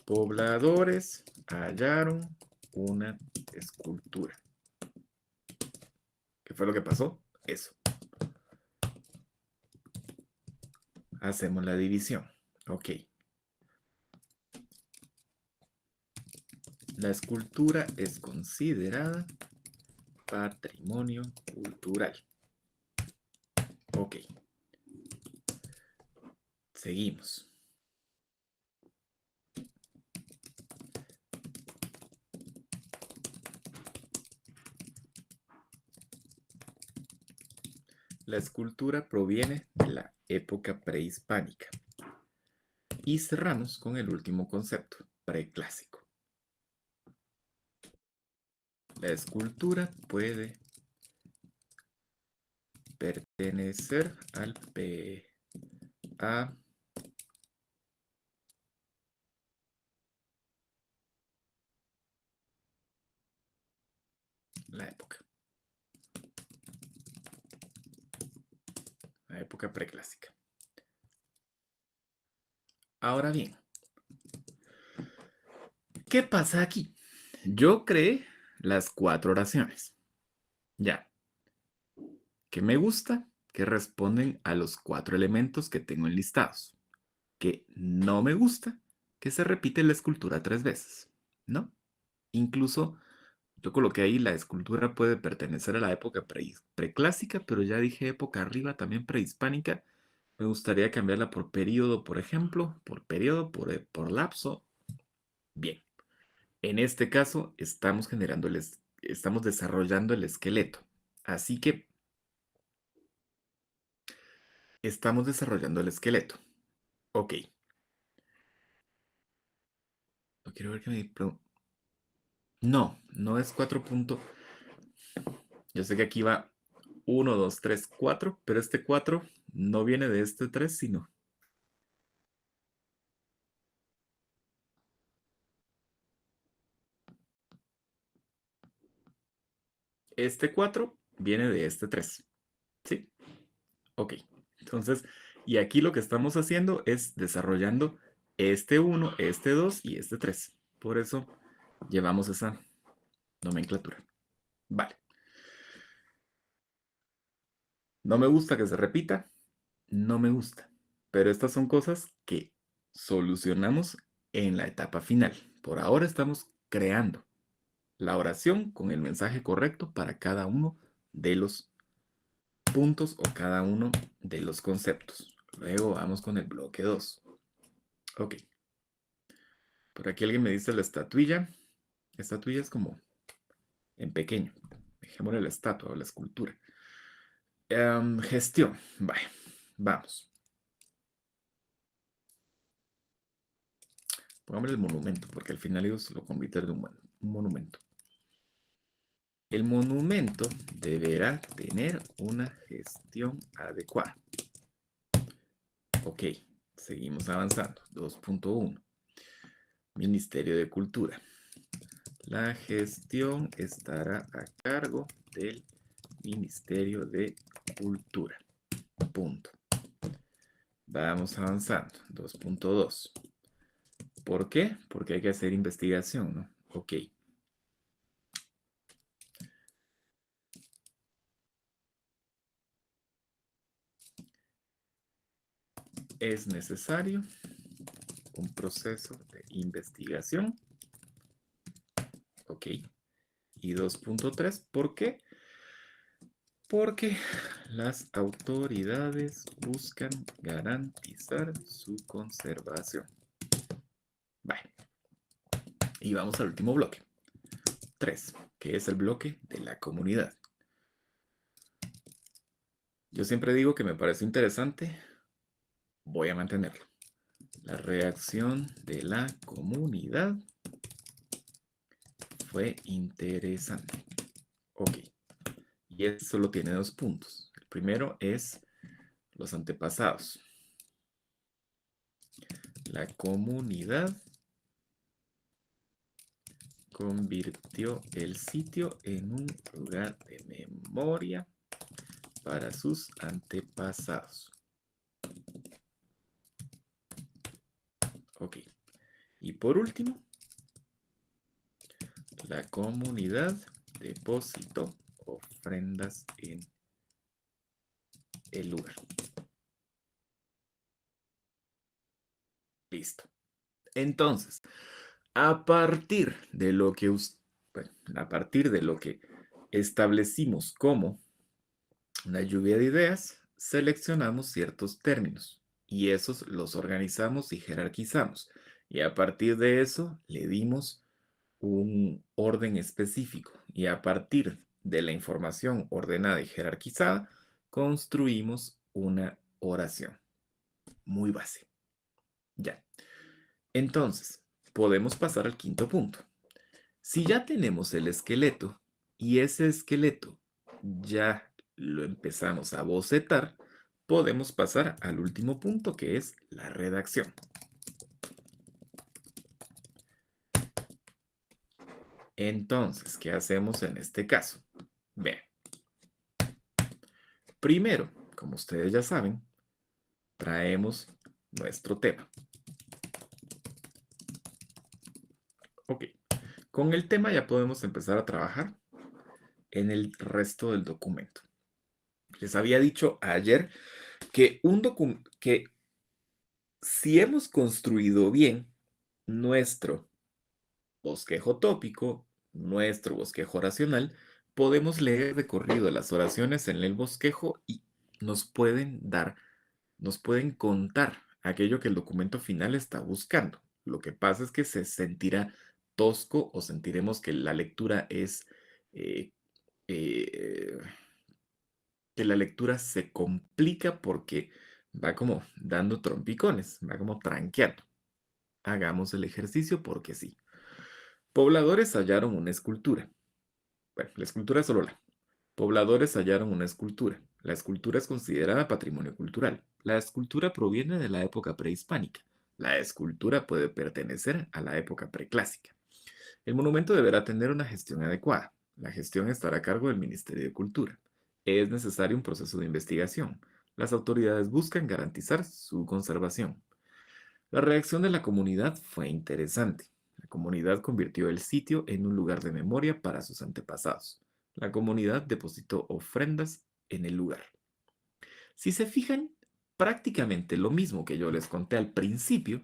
Pobladores hallaron una escultura. ¿Qué fue lo que pasó? Eso. Hacemos la división. Ok. La escultura es considerada patrimonio cultural. Ok. Seguimos. La escultura proviene de la época prehispánica. Y cerramos con el último concepto, preclásico. La escultura puede pertenecer a la época preclásica. Ahora bien, ¿qué pasa aquí? Yo creé las 4 oraciones. Ya, que me gusta que responden a los 4 elementos que tengo enlistados. Que no me gusta que se repite la escultura 3 veces, ¿no? Incluso yo coloqué ahí la escultura puede pertenecer a la época preclásica, pero ya dije época arriba, también prehispánica. Me gustaría cambiarla por periodo, por ejemplo, por periodo, por lapso. Bien, en este caso estamos desarrollando el esqueleto. Así que estamos desarrollando el esqueleto. Ok. No quiero ver que me... No, no es 4 puntos. Yo sé que aquí va 1, 2, 3, 4, pero este 4 no viene de este 3, sino este 4 viene de este 3. ¿Sí? Ok. Entonces, y aquí lo que estamos haciendo es desarrollando este 1, este 2 y este 3. Por eso llevamos esa nomenclatura. Vale. No me gusta que se repita. No me gusta. Pero estas son cosas que solucionamos en la etapa final. Por ahora estamos creando la oración con el mensaje correcto para cada uno de los puntos o cada uno de los conceptos. Luego vamos con el bloque 2. Ok. Por aquí alguien me dice la estatuilla. La estatuilla es como en pequeño. Dejémosle la estatua o la escultura. Gestión. Vale. Vamos. Pongámosle el monumento, porque al final ellos lo convierten en un monumento. El monumento deberá tener una gestión adecuada. Ok, seguimos avanzando. 2.1. Ministerio de Cultura. La gestión estará a cargo del Ministerio de Cultura. Punto. Vamos avanzando. 2.2. ¿Por qué? Porque hay que hacer investigación, ¿no? Ok. Es necesario un proceso de investigación. Ok. Y 2.3, ¿por qué? Porque las autoridades buscan garantizar su conservación. Vale. Y vamos al último bloque. 3, que es el bloque de la comunidad. Yo siempre digo que me parece interesante, voy a mantenerlo. La reacción de la comunidad fue interesante. Ok. Y eso solo tiene 2 puntos. El primero es los antepasados. La comunidad convirtió el sitio en un lugar de memoria para sus antepasados. Ok. Y por último, la comunidad depositó ofrendas en el lugar. Listo. Entonces, a partir de lo que establecimos como una lluvia de ideas, seleccionamos ciertos términos y esos los organizamos y jerarquizamos. Y a partir de eso le dimos un orden específico. Y a partir de la información ordenada y jerarquizada, construimos una oración muy base. Ya. Entonces, podemos pasar al quinto punto. Si ya tenemos el esqueleto y ese esqueleto ya lo empezamos a bocetar, podemos pasar al último punto, que es la redacción. Entonces, ¿qué hacemos en este caso? Bien, primero, como ustedes ya saben, traemos nuestro tema. Ok, con el tema ya podemos empezar a trabajar en el resto del documento. Les había dicho ayer que que si hemos construido bien nuestro bosquejo tópico, nuestro bosquejo oracional, podemos leer de corrido las oraciones en el bosquejo y nos pueden dar, nos pueden contar aquello que el documento final está buscando. Lo que pasa es que se sentirá tosco o sentiremos que la lectura es eh, eh, que la lectura se complica porque va como dando trompicones, va como tranqueando. Hagamos el ejercicio porque sí. Pobladores hallaron una escultura. Bueno, la escultura es solo la. Pobladores hallaron una escultura. La escultura es considerada patrimonio cultural. La escultura proviene de la época prehispánica. La escultura puede pertenecer a la época preclásica. El monumento deberá tener una gestión adecuada. La gestión estará a cargo del Ministerio de Cultura. Es necesario un proceso de investigación. Las autoridades buscan garantizar su conservación. La reacción de la comunidad fue interesante. La comunidad convirtió el sitio en un lugar de memoria para sus antepasados. La comunidad depositó ofrendas en el lugar. Si se fijan, prácticamente lo mismo que yo les conté al principio,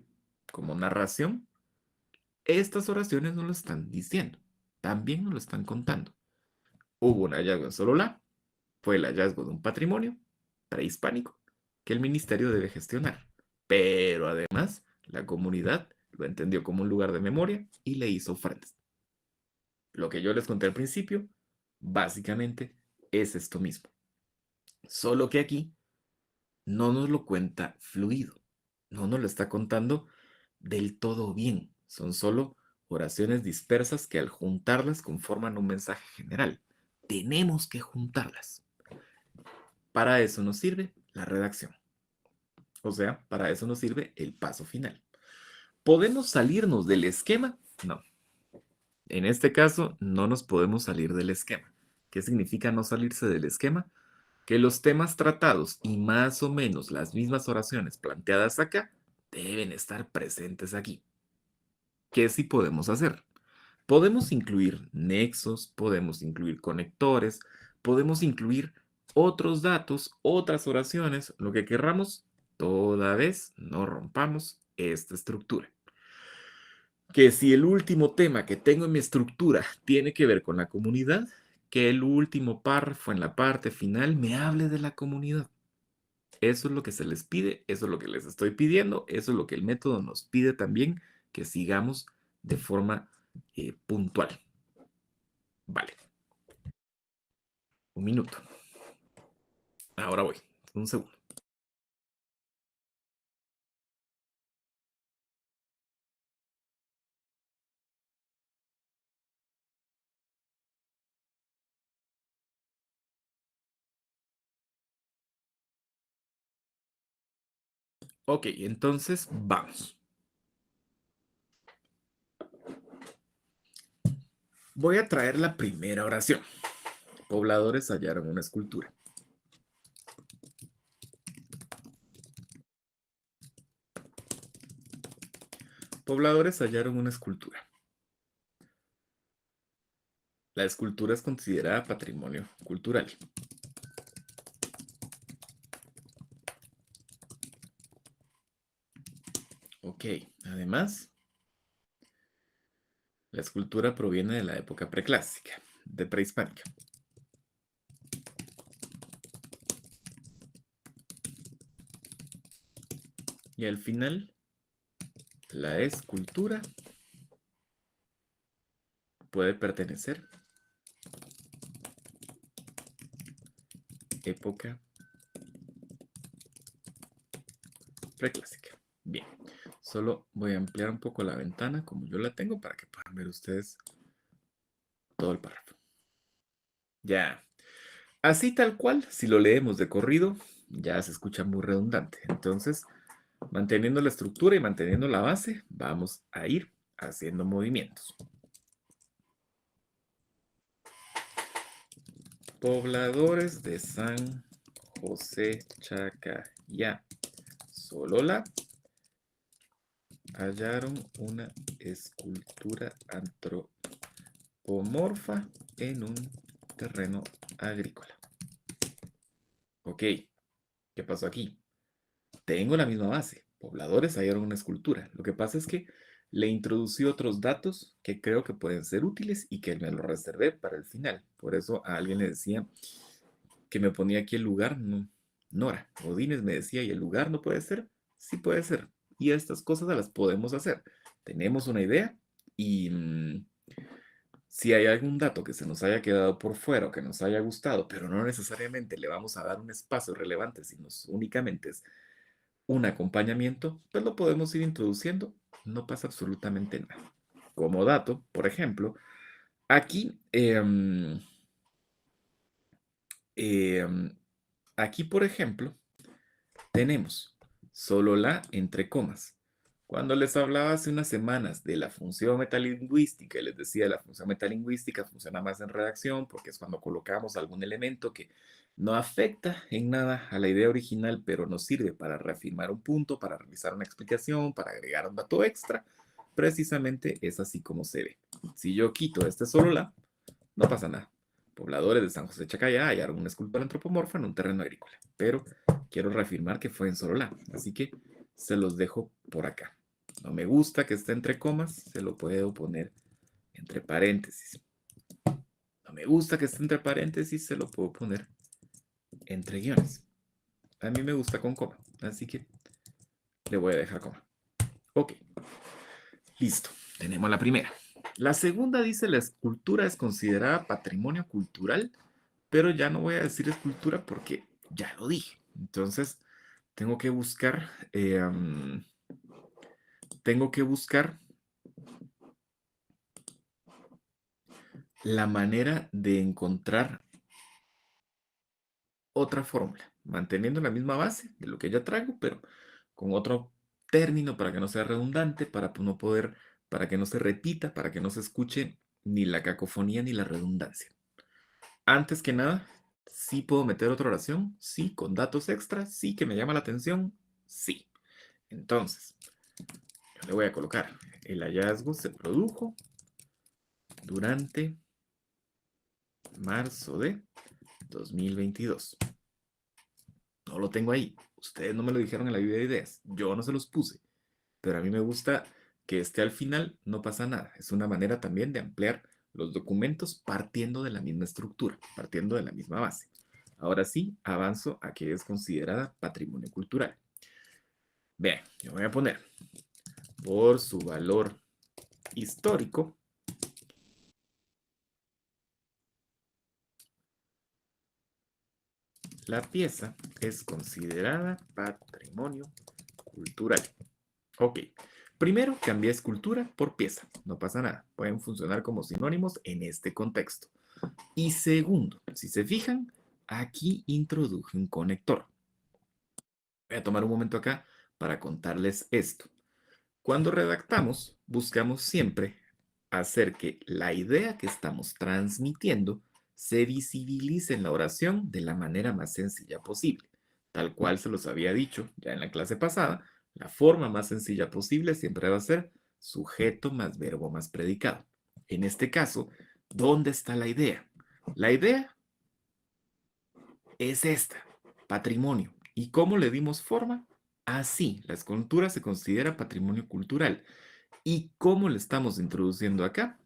como narración, estas oraciones no lo están diciendo, también nos lo están contando. Hubo un hallazgo en Sololá, fue el hallazgo de un patrimonio prehispánico que el ministerio debe gestionar. Pero además, la comunidad lo entendió como un lugar de memoria y le hizo ofrendas. Lo que yo les conté al principio, básicamente, es esto mismo. Solo que aquí no nos lo cuenta fluido, no nos lo está contando del todo bien. Son solo oraciones dispersas que al juntarlas conforman un mensaje general. Tenemos que juntarlas. Para eso nos sirve la redacción. O sea, para eso nos sirve el paso final. ¿Podemos salirnos del esquema? No. En este caso, no nos podemos salir del esquema. ¿Qué significa no salirse del esquema? Que los temas tratados y más o menos las mismas oraciones planteadas acá deben estar presentes aquí. ¿Qué sí podemos hacer? Podemos incluir nexos, podemos incluir conectores, podemos incluir otros datos, otras oraciones, lo que querramos, toda vez no rompamos esta estructura. Que si el último tema que tengo en mi estructura tiene que ver con la comunidad, que el último párrafo en la parte final me hable de la comunidad. Eso es lo que se les pide, eso es lo que les estoy pidiendo, eso es lo que el método nos pide también, que sigamos de forma puntual. Vale, un minuto. Ahora voy, un segundo. Ok, entonces vamos. Voy a traer la primera oración. Pobladores hallaron una escultura. Pobladores hallaron una escultura. La escultura es considerada patrimonio cultural. Ok, además, la escultura proviene de la época preclásica, de prehispánica. Y al final, la escultura puede pertenecer época Preclásica. Bien, solo voy a ampliar un poco la ventana como yo la tengo para que puedan ver ustedes todo el párrafo. Ya, así tal cual, si lo leemos de corrido, ya se escucha muy redundante. Entonces, manteniendo la estructura y manteniendo la base, vamos a ir haciendo movimientos. Pobladores de San José Chacayá, Solola, hallaron una escultura antropomorfa en un terreno agrícola. Ok, ¿qué pasó aquí? Tengo la misma base. Pobladores hallaron una escultura. Lo que pasa es que le introducí otros datos que creo que pueden ser útiles y que me lo reservé para el final. Por eso a alguien le decía que me ponía aquí el lugar, no, Nora. Odines me decía, ¿y el lugar no puede ser? Sí puede ser. Y estas cosas las podemos hacer. Tenemos una idea y si hay algún dato que se nos haya quedado por fuera o que nos haya gustado, pero no necesariamente le vamos a dar un espacio relevante, sino únicamente es un acompañamiento, pues lo podemos ir introduciendo, no pasa absolutamente nada. Como dato, por ejemplo, aquí, em, aquí, por ejemplo, tenemos solo la entre comas. Cuando les hablaba hace unas semanas de la función metalingüística y les decía la función metalingüística funciona más en redacción porque es cuando colocamos algún elemento que no afecta en nada a la idea original, pero nos sirve para reafirmar un punto, para realizar una explicación, para agregar un dato extra. Precisamente es así como se ve. Si yo quito este solo la, no pasa nada. Pobladores de San José Chacaya hallaron una escultura antropomorfa en un terreno agrícola, pero quiero reafirmar que fue en Sololá, así que se los dejo por acá. No me gusta que esté entre comas, se lo puedo poner entre paréntesis. No me gusta que esté entre paréntesis, se lo puedo poner entre guiones. A mí me gusta con coma, así que le voy a dejar coma. Ok, listo, tenemos la primera. La segunda dice la escultura es considerada patrimonio cultural, pero ya no voy a decir escultura porque ya lo dije. Entonces, tengo que buscar, tengo que buscar la manera de encontrar otra fórmula, manteniendo la misma base de lo que ya traigo, pero con otro término para que no sea redundante, para no poder, para que no se repita, para que no se escuche ni la cacofonía ni la redundancia. Antes que nada, sí puedo meter otra oración, sí, con datos extras, sí, que me llama la atención, sí. Entonces, yo le voy a colocar, el hallazgo se produjo durante marzo de 2022. No lo tengo ahí. Ustedes no me lo dijeron en la lluvia de ideas. Yo no se los puse. Pero a mí me gusta que esté al final, no pasa nada. Es una manera también de ampliar los documentos partiendo de la misma estructura, partiendo de la misma base. Ahora sí, avanzo a que es considerada patrimonio cultural. Vean, yo voy a poner por su valor histórico. La pieza es considerada patrimonio cultural. Ok, primero cambié escultura por pieza. No pasa nada, pueden funcionar como sinónimos en este contexto. Y segundo, si se fijan, aquí introduje un conector. Voy a tomar un momento acá para contarles esto. Cuando redactamos, buscamos siempre hacer que la idea que estamos transmitiendo se visibilice en la oración de la manera más sencilla posible. Tal cual se los había dicho ya en la clase pasada, la forma más sencilla posible siempre va a ser sujeto más verbo más predicado. En este caso, ¿dónde está la idea? La idea es esta, patrimonio. ¿Y cómo le dimos forma? Así, la escultura se considera patrimonio cultural. ¿Y cómo le estamos introduciendo acá?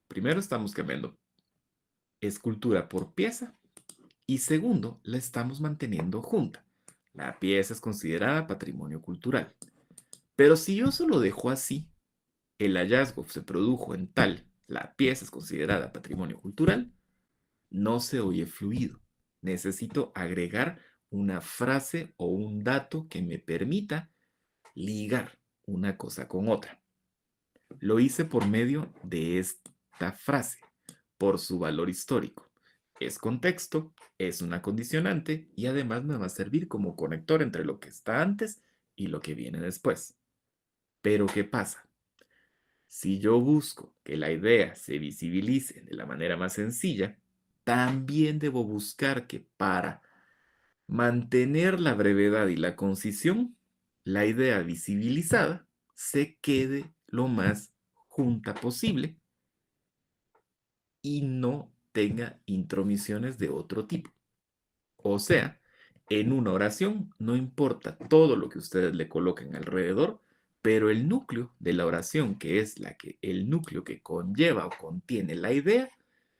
Primero estamos cambiando escultura por pieza y segundo, la estamos manteniendo junta. La pieza es considerada patrimonio cultural. Pero si yo solo dejo así, el hallazgo se produjo en tal, la pieza es considerada patrimonio cultural, no se oye fluido. Necesito agregar una frase o un dato que me permita ligar una cosa con otra. Lo hice por medio de esta frase, por su valor histórico. Es contexto, es una condicionante y además me va a servir como conector entre lo que está antes y lo que viene después. Pero ¿qué pasa? Si yo busco que la idea se visibilice de la manera más sencilla, también debo buscar que para mantener la brevedad y la concisión, la idea visibilizada se quede lo más junta posible y no tenga intromisiones de otro tipo. O sea, en una oración no importa todo lo que ustedes le coloquen alrededor, pero el núcleo de la oración, que es el núcleo que conlleva o contiene la idea,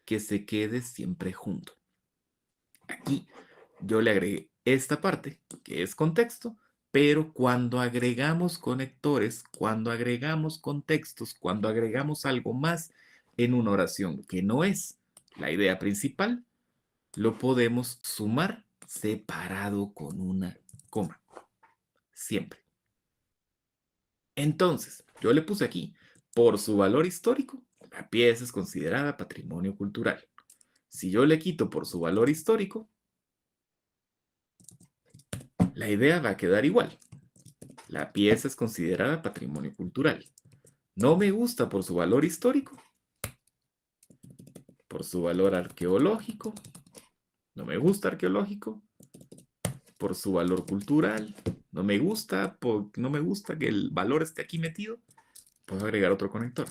que se quede siempre junto. Aquí yo le agregué esta parte, que es contexto, pero cuando agregamos conectores, cuando agregamos contextos, cuando agregamos algo más en una oración que no es la idea principal, lo podemos sumar separado con una coma, siempre. Entonces, yo le puse aquí, por su valor histórico, la pieza es considerada patrimonio cultural. Si yo le quito por su valor histórico, la idea va a quedar igual. La pieza es considerada patrimonio cultural. No me gusta por su valor histórico, por su valor arqueológico, no me gusta arqueológico, por su valor cultural, no me gusta que el valor esté aquí metido, puedo agregar otro conector.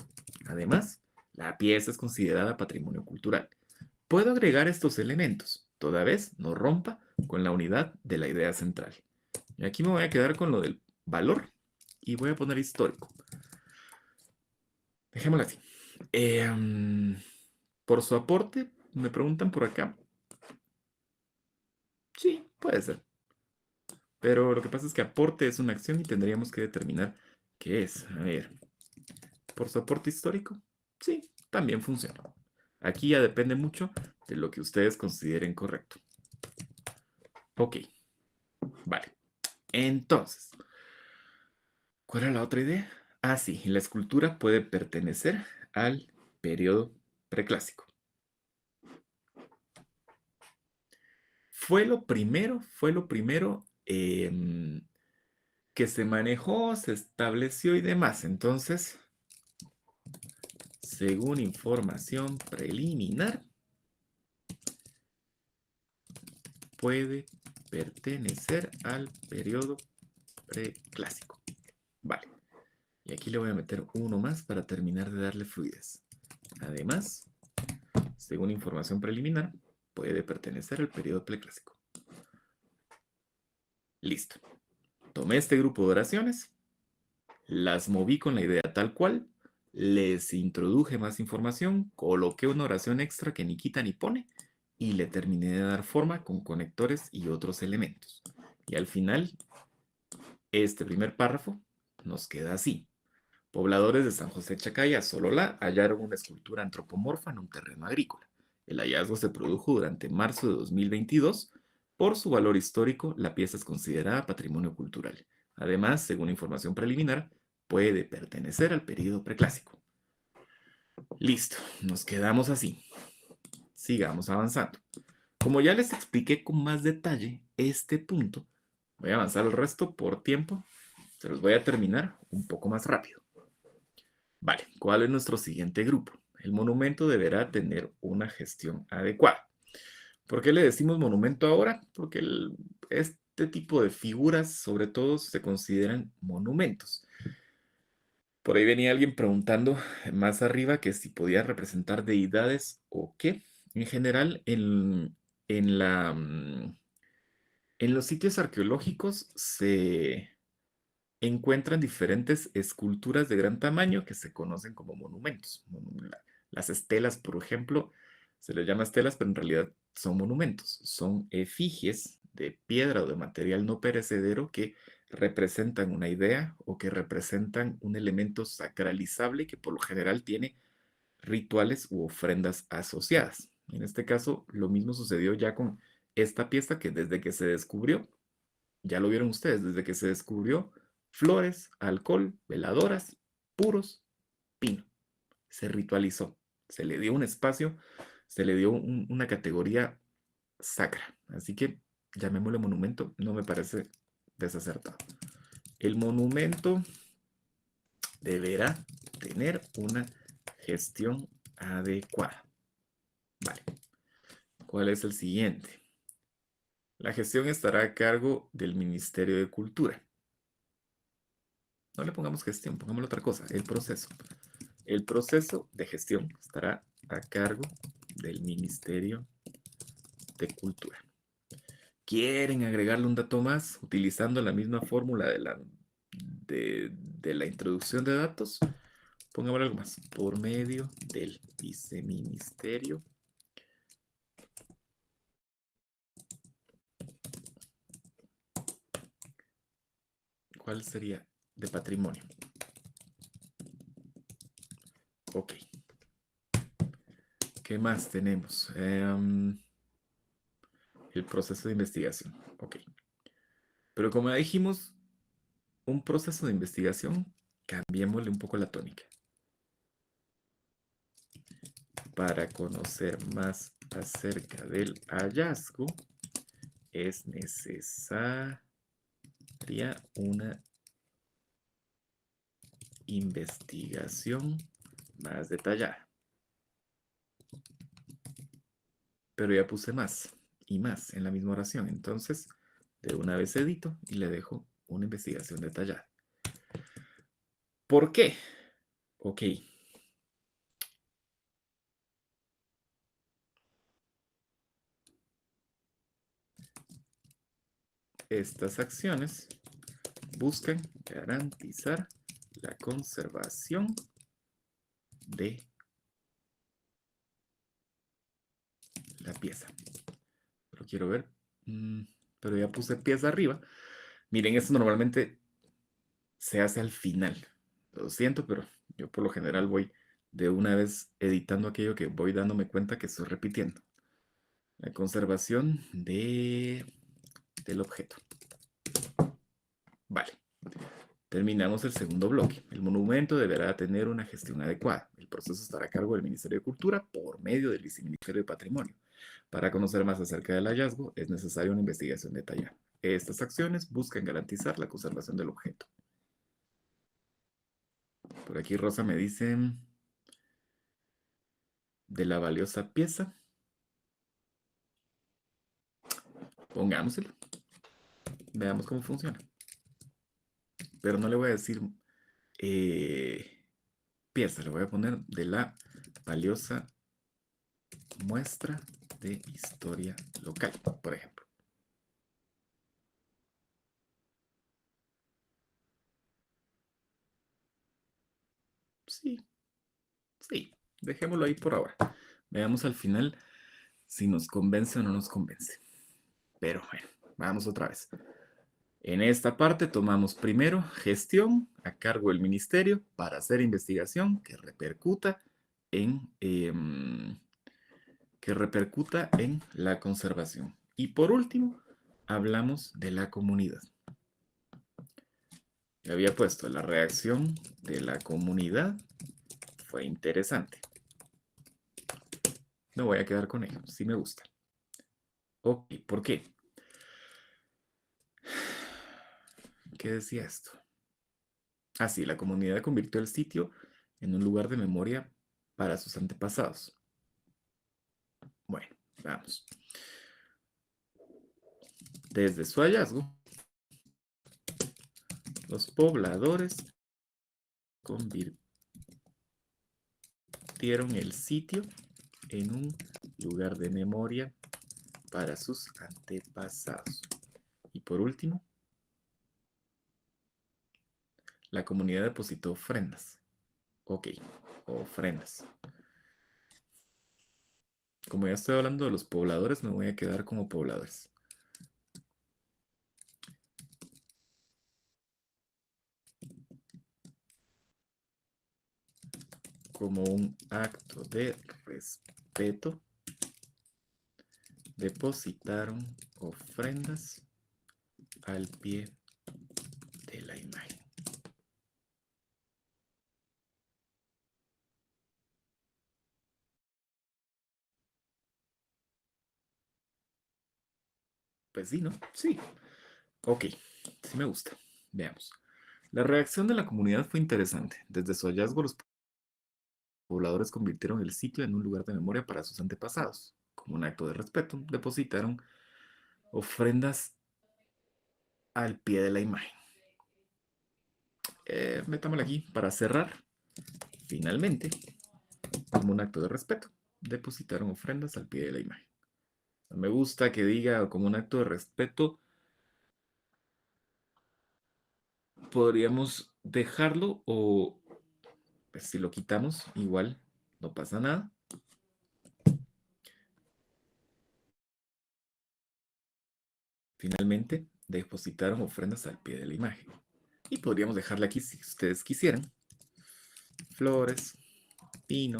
Además, la pieza es considerada patrimonio cultural. Puedo agregar estos elementos, toda vez no rompa con la unidad de la idea central. Y aquí me voy a quedar con lo del valor y voy a poner histórico. Dejémoslo así. Por su aporte, me preguntan por acá. Sí, puede ser. Pero lo que pasa es que aporte es una acción y tendríamos que determinar qué es. A ver, por su aporte histórico, sí, también funciona. Aquí ya depende mucho de lo que ustedes consideren correcto. Ok, vale. Entonces, ¿cuál era la otra idea? Ah, sí, la escultura puede pertenecer al periodo preclásico. Fue lo primero que se manejó, se estableció y demás. Entonces, según información preliminar, puede pertenecer al periodo preclásico. Vale. Y aquí le voy a meter uno más para terminar de darle fluidez. Además, según información preliminar, puede pertenecer al periodo preclásico. Listo. Tomé este grupo de oraciones, las moví con la idea tal cual, les introduje más información, coloqué una oración extra que ni quita ni pone y le terminé de dar forma con conectores y otros elementos. Y al final, este primer párrafo nos queda así. Pobladores de San José Chacaya, Sololá, hallaron una escultura antropomorfa en un terreno agrícola. El hallazgo se produjo durante marzo de 2022. Por su valor histórico, la pieza es considerada patrimonio cultural. Además, según información preliminar, puede pertenecer al período preclásico. Listo, nos quedamos así. Sigamos avanzando. Como ya les expliqué con más detalle este punto, voy a avanzar el resto por tiempo. Se los voy a terminar un poco más rápido. Vale, ¿cuál es nuestro siguiente grupo? El monumento deberá tener una gestión adecuada. ¿Por qué le decimos monumento ahora? Porque este tipo de figuras, sobre todo, se consideran monumentos. Por ahí venía alguien preguntando más arriba que si podía representar deidades o qué. En general, en la, en los sitios arqueológicos se encuentran diferentes esculturas de gran tamaño que se conocen como monumentos. Las estelas, por ejemplo, se les llama estelas, pero en realidad son monumentos. Son efigies de piedra o de material no perecedero que representan una idea o que representan un elemento sacralizable que por lo general tiene rituales u ofrendas asociadas. En este caso, lo mismo sucedió ya con esta pieza que desde que se descubrió, ya lo vieron ustedes, desde que se descubrió, flores, alcohol, veladoras, puros, pino. Se ritualizó, se le dio un espacio, se le dio una categoría sacra. Así que llamémosle monumento, no me parece desacertado. El monumento deberá tener una gestión adecuada. Vale. ¿Cuál es el siguiente? La gestión estará a cargo del Ministerio de Cultura. No le pongamos gestión, pongámosle otra cosa, el proceso. El proceso de gestión estará a cargo del Ministerio de Cultura. ¿Quieren agregarle un dato más utilizando la misma fórmula de la introducción de datos? Pongámosle algo más. Por medio del viceministerio. ¿Cuál sería? De patrimonio. Ok. ¿Qué más tenemos? El proceso de investigación. Ok. Pero como ya dijimos, un proceso de investigación, cambiémosle un poco la tónica. Para conocer más acerca del hallazgo, es necesaria una investigación más detallada. Pero ya puse más y más en la misma oración. Entonces, de una vez edito y le dejo una investigación detallada. ¿Por qué? Ok. Estas acciones buscan garantizar la conservación de la pieza. Pero quiero ver. Pero ya puse pieza arriba. Miren, esto normalmente se hace al final. Lo siento, pero yo por lo general voy de una vez editando aquello que voy dándome cuenta que estoy repitiendo. La conservación del objeto. Vale. Terminamos el segundo bloque. El monumento deberá tener una gestión adecuada. El proceso estará a cargo del Ministerio de Cultura por medio del Viceministerio de Patrimonio. Para conocer más acerca del hallazgo, es necesaria una investigación detallada. Estas acciones buscan garantizar la conservación del objeto. Por aquí Rosa me dice de la valiosa pieza. Pongámoselo. Veamos cómo funciona. Pero no le voy a decir pieza, le voy a poner de la valiosa muestra de historia local, por ejemplo. Sí, sí, dejémoslo ahí por ahora. Veamos al final si nos convence o no nos convence. Pero bueno, vamos otra vez. En esta parte tomamos primero gestión a cargo del ministerio para hacer investigación que repercuta en la conservación. Y por último, hablamos de la comunidad. Le había puesto la reacción de la comunidad. Fue interesante. Me voy a quedar con ello, sí me gusta. Ok, ¿por qué? ¿Qué decía esto? Así, la comunidad convirtió el sitio en un lugar de memoria para sus antepasados. Bueno, vamos. Desde su hallazgo, los pobladores convirtieron el sitio en un lugar de memoria para sus antepasados. Y por último, la comunidad depositó ofrendas. Ok, ofrendas. Como ya estoy hablando de los pobladores, me voy a quedar como pobladores. Como un acto de respeto, depositaron ofrendas al pie de la imagen. Pues sí, ¿no? Sí. Ok, sí me gusta. Veamos. La reacción de la comunidad fue interesante. Desde su hallazgo, los pobladores convirtieron el sitio en un lugar de memoria para sus antepasados. Como un acto de respeto, depositaron ofrendas al pie de la imagen. Metámosla aquí para cerrar. Finalmente, como un acto de respeto, depositaron ofrendas al pie de la imagen. Me gusta que diga como un acto de respeto. Podríamos dejarlo o pues, si lo quitamos, igual no pasa nada. Finalmente, depositaron ofrendas al pie de la imagen. Y podríamos dejarla aquí si ustedes quisieran. Flores, pino,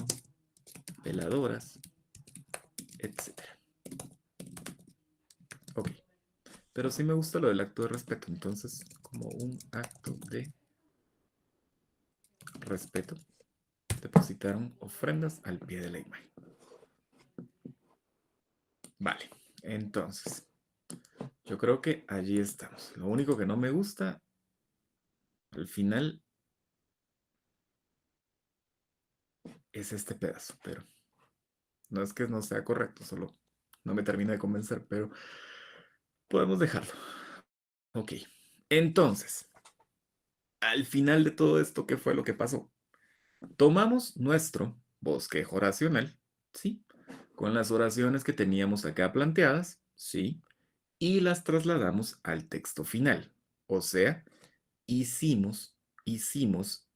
veladoras, etcétera. Ok. Pero sí me gusta lo del acto de respeto. Entonces, como un acto de respeto, depositaron ofrendas al pie de la imagen. Vale. Entonces, yo creo que allí estamos. Lo único que no me gusta, al final, es este pedazo. Pero no es que no sea correcto, solo no me termina de convencer, pero podemos dejarlo. Ok. Entonces, al final de todo esto, ¿qué fue lo que pasó? Tomamos nuestro bosquejo oracional, ¿sí? Con las oraciones que teníamos acá planteadas, ¿sí? Y las trasladamos al texto final. O sea, hicimos, hicimos,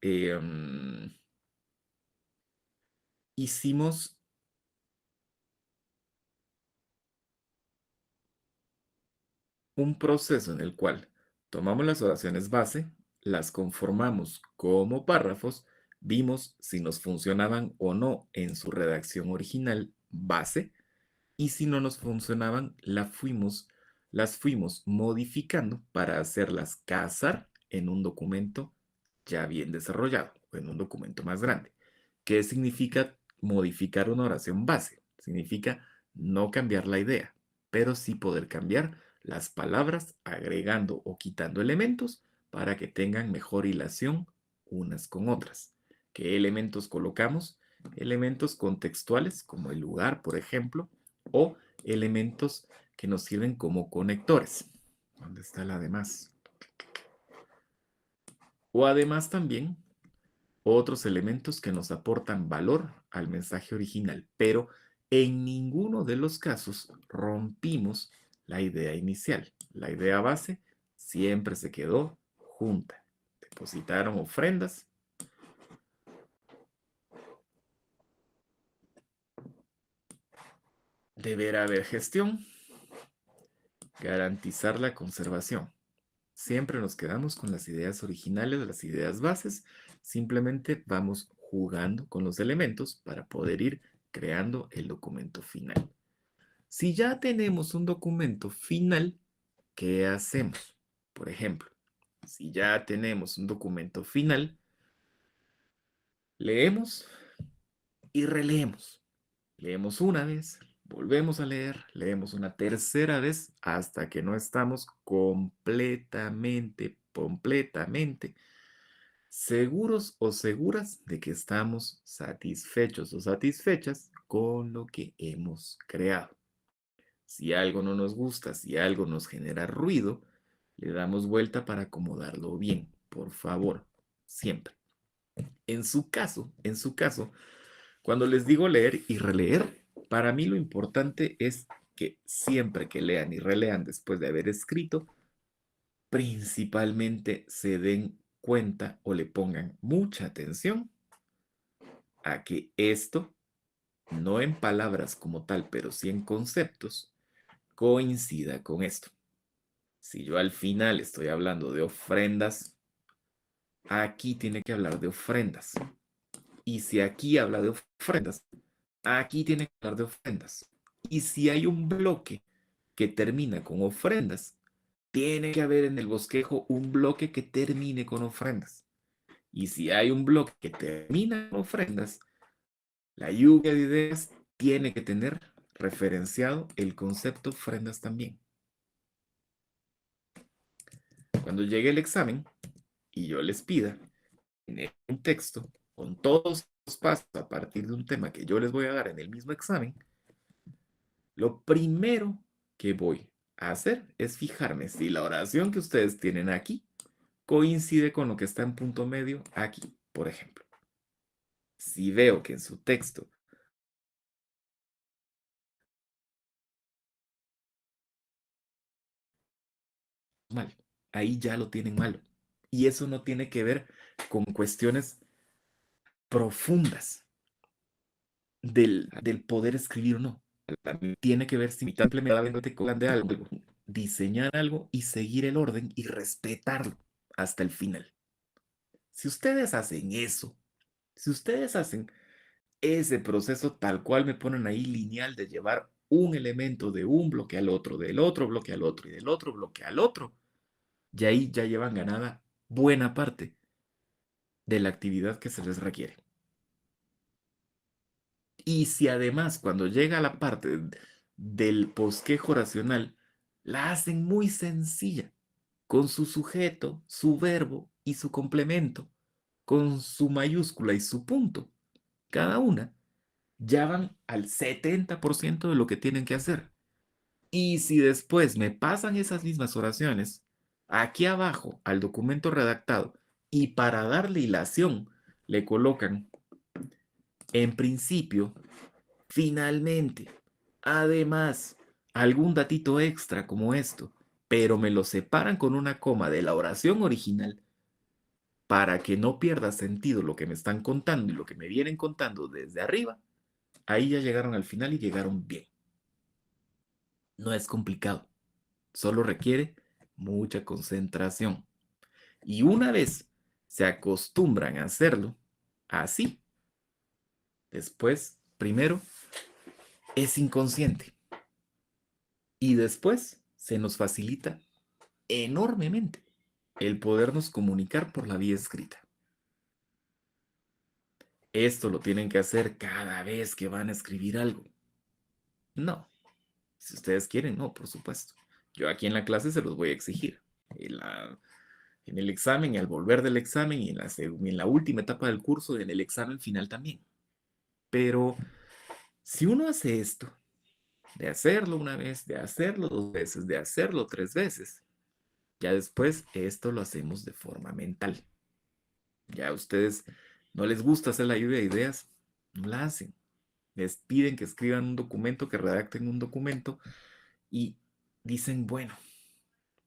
hicimos un proceso en el cual tomamos las oraciones base, las conformamos como párrafos, vimos si nos funcionaban o no en su redacción original base, y si no nos funcionaban, las fuimos modificando para hacerlas casar en un documento ya bien desarrollado, o en un documento más grande. ¿Qué significa modificar una oración base? Significa no cambiar la idea, pero sí poder cambiar las palabras agregando o quitando elementos para que tengan mejor hilación unas con otras. ¿Qué elementos colocamos? Elementos contextuales como el lugar, por ejemplo, o elementos que nos sirven como conectores. ¿Dónde está la demás? O además también otros elementos que nos aportan valor al mensaje original, pero en ninguno de los casos rompimos la idea inicial. La idea base siempre se quedó junta. Depositaron ofrendas. Deberá haber gestión. Garantizar la conservación. Siempre nos quedamos con las ideas originales, las ideas bases. Simplemente vamos jugando con los elementos para poder ir creando el documento final. Si ya tenemos un documento final, ¿qué hacemos? Por ejemplo, si ya tenemos un documento final, leemos y releemos. Leemos una vez, volvemos a leer, leemos una tercera vez hasta que no estamos completamente seguros o seguras de que estamos satisfechos o satisfechas con lo que hemos creado. Si algo no nos gusta, si algo nos genera ruido, le damos vuelta para acomodarlo bien, por favor, siempre. En su caso, cuando les digo leer y releer, para mí lo importante es que siempre que lean y relean después de haber escrito, principalmente se den cuenta o le pongan mucha atención a que esto, no en palabras como tal, pero sí en conceptos, coincida con esto. Si yo al final estoy hablando de ofrendas, aquí tiene que hablar de ofrendas. Y si aquí habla de ofrendas, aquí tiene que hablar de ofrendas. Y si hay un bloque que termina con ofrendas, tiene que haber en el bosquejo un bloque que termine con ofrendas. Y si hay un bloque que termina con ofrendas, la lluvia de ideas tiene que tener referenciado el concepto ofrendas también. Cuando llegue el examen y yo les pida en un texto con todos los pasos a partir de un tema que yo les voy a dar en el mismo examen, lo primero que voy a hacer es fijarme si la oración que ustedes tienen aquí coincide con lo que está en punto medio aquí, por ejemplo. Si veo que en su texto mal, ahí ya lo tienen malo. Y eso no tiene que ver con cuestiones profundas del poder escribir o no. Tiene que ver simplemente con de algo, diseñar algo y seguir el orden y respetarlo hasta el final. Si ustedes hacen eso, si ustedes hacen ese proceso tal cual me ponen ahí lineal de llevar un elemento de un bloque al otro, del otro bloque al otro y del otro bloque al otro, y ahí ya llevan ganada buena parte de la actividad que se les requiere. Y si además cuando llega la parte del bosquejo racional, la hacen muy sencilla, con su sujeto, su verbo y su complemento, con su mayúscula y su punto, cada una, ya van al 70% de lo que tienen que hacer. Y si después me pasan esas mismas oraciones aquí abajo al documento redactado y para darle hilación le colocan en principio, finalmente, además, algún datito extra como esto, pero me lo separan con una coma de la oración original para que no pierda sentido lo que me están contando y lo que me vienen contando desde arriba, ahí ya llegaron al final y llegaron bien. No es complicado, solo requiere mucha concentración. Y una vez se acostumbran a hacerlo así, después, primero, es inconsciente y después se nos facilita enormemente el podernos comunicar por la vía escrita. Esto lo tienen que hacer cada vez que van a escribir algo. No, si ustedes quieren, no, por supuesto. Yo aquí en la clase se los voy a exigir. En el examen y al volver del examen y en la última etapa del curso y en el examen final también. Pero si uno hace esto, de hacerlo una vez, de hacerlo dos veces, de hacerlo tres veces, ya después esto lo hacemos de forma mental. Ya a ustedes no les gusta hacer la lluvia de ideas, no la hacen. Les piden que escriban un documento, que redacten un documento y dicen, bueno,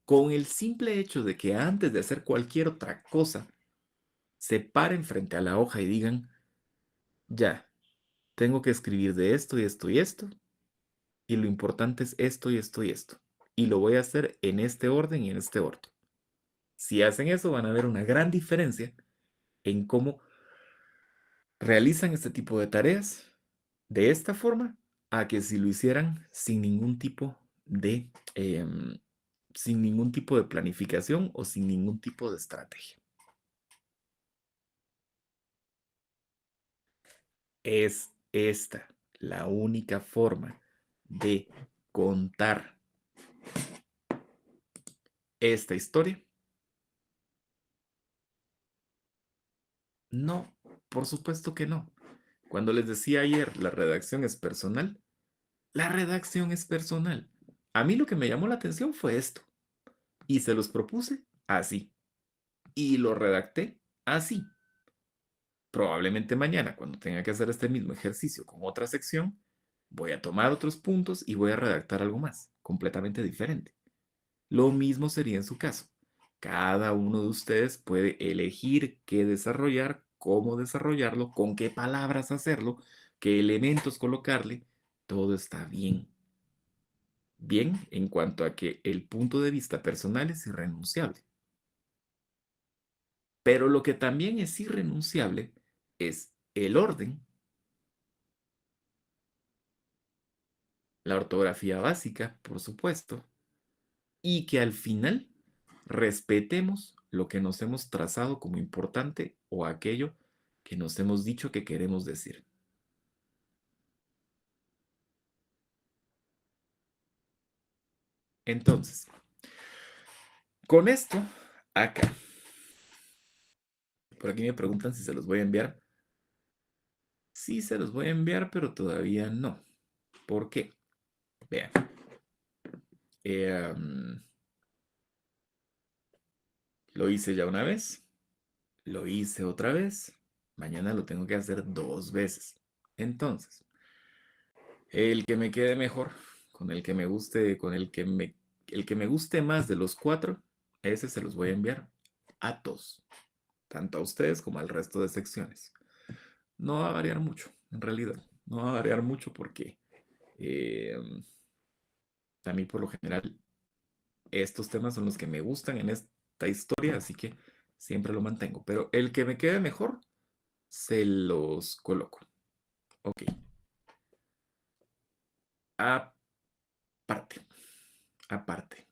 con el simple hecho de que antes de hacer cualquier otra cosa, se paren frente a la hoja y digan, ya, tengo que escribir de esto y esto y esto, y lo importante es esto y esto y esto. Y lo voy a hacer en este orden y en este orden. Si hacen eso, van a ver una gran diferencia en cómo realizan este tipo de tareas de esta forma a que si lo hicieran em, sin ningún tipo de planificación o sin ningún tipo de estrategia. Es esta la única forma de contar esta historia. No, por supuesto que no. Cuando les decía ayer, la redacción es personal, la redacción es personal. A mí lo que me llamó la atención fue esto. Y se los propuse así. Y lo redacté así. Probablemente mañana, cuando tenga que hacer este mismo ejercicio con otra sección, voy a tomar otros puntos y voy a redactar algo más, completamente diferente. Lo mismo sería en su caso. Cada uno de ustedes puede elegir qué desarrollar, cómo desarrollarlo, con qué palabras hacerlo, qué elementos colocarle. Todo está bien. Bien en cuanto a que el punto de vista personal es irrenunciable. Pero lo que también es irrenunciable es el orden, la ortografía básica, por supuesto, y que al final respetemos lo que nos hemos trazado como importante o aquello que nos hemos dicho que queremos decir. Entonces, con esto acá. Por aquí me preguntan si se los voy a enviar. Sí, se los voy a enviar, pero todavía no. ¿Por qué? Vean. Eh, um, lo hice ya una vez. Lo hice otra vez. Mañana lo tengo que hacer 2 veces. Entonces, el que me quede mejor, con el que me guste, el que me guste más de los 4, ese se los voy a enviar a todos, tanto a ustedes como al resto de secciones. No va a variar mucho, en realidad. No va a variar mucho porque eh, a mí por lo general estos temas son los que me gustan en esta historia, así que siempre lo mantengo. Pero el que me quede mejor, se los coloco. Ok. Aparte, aparte.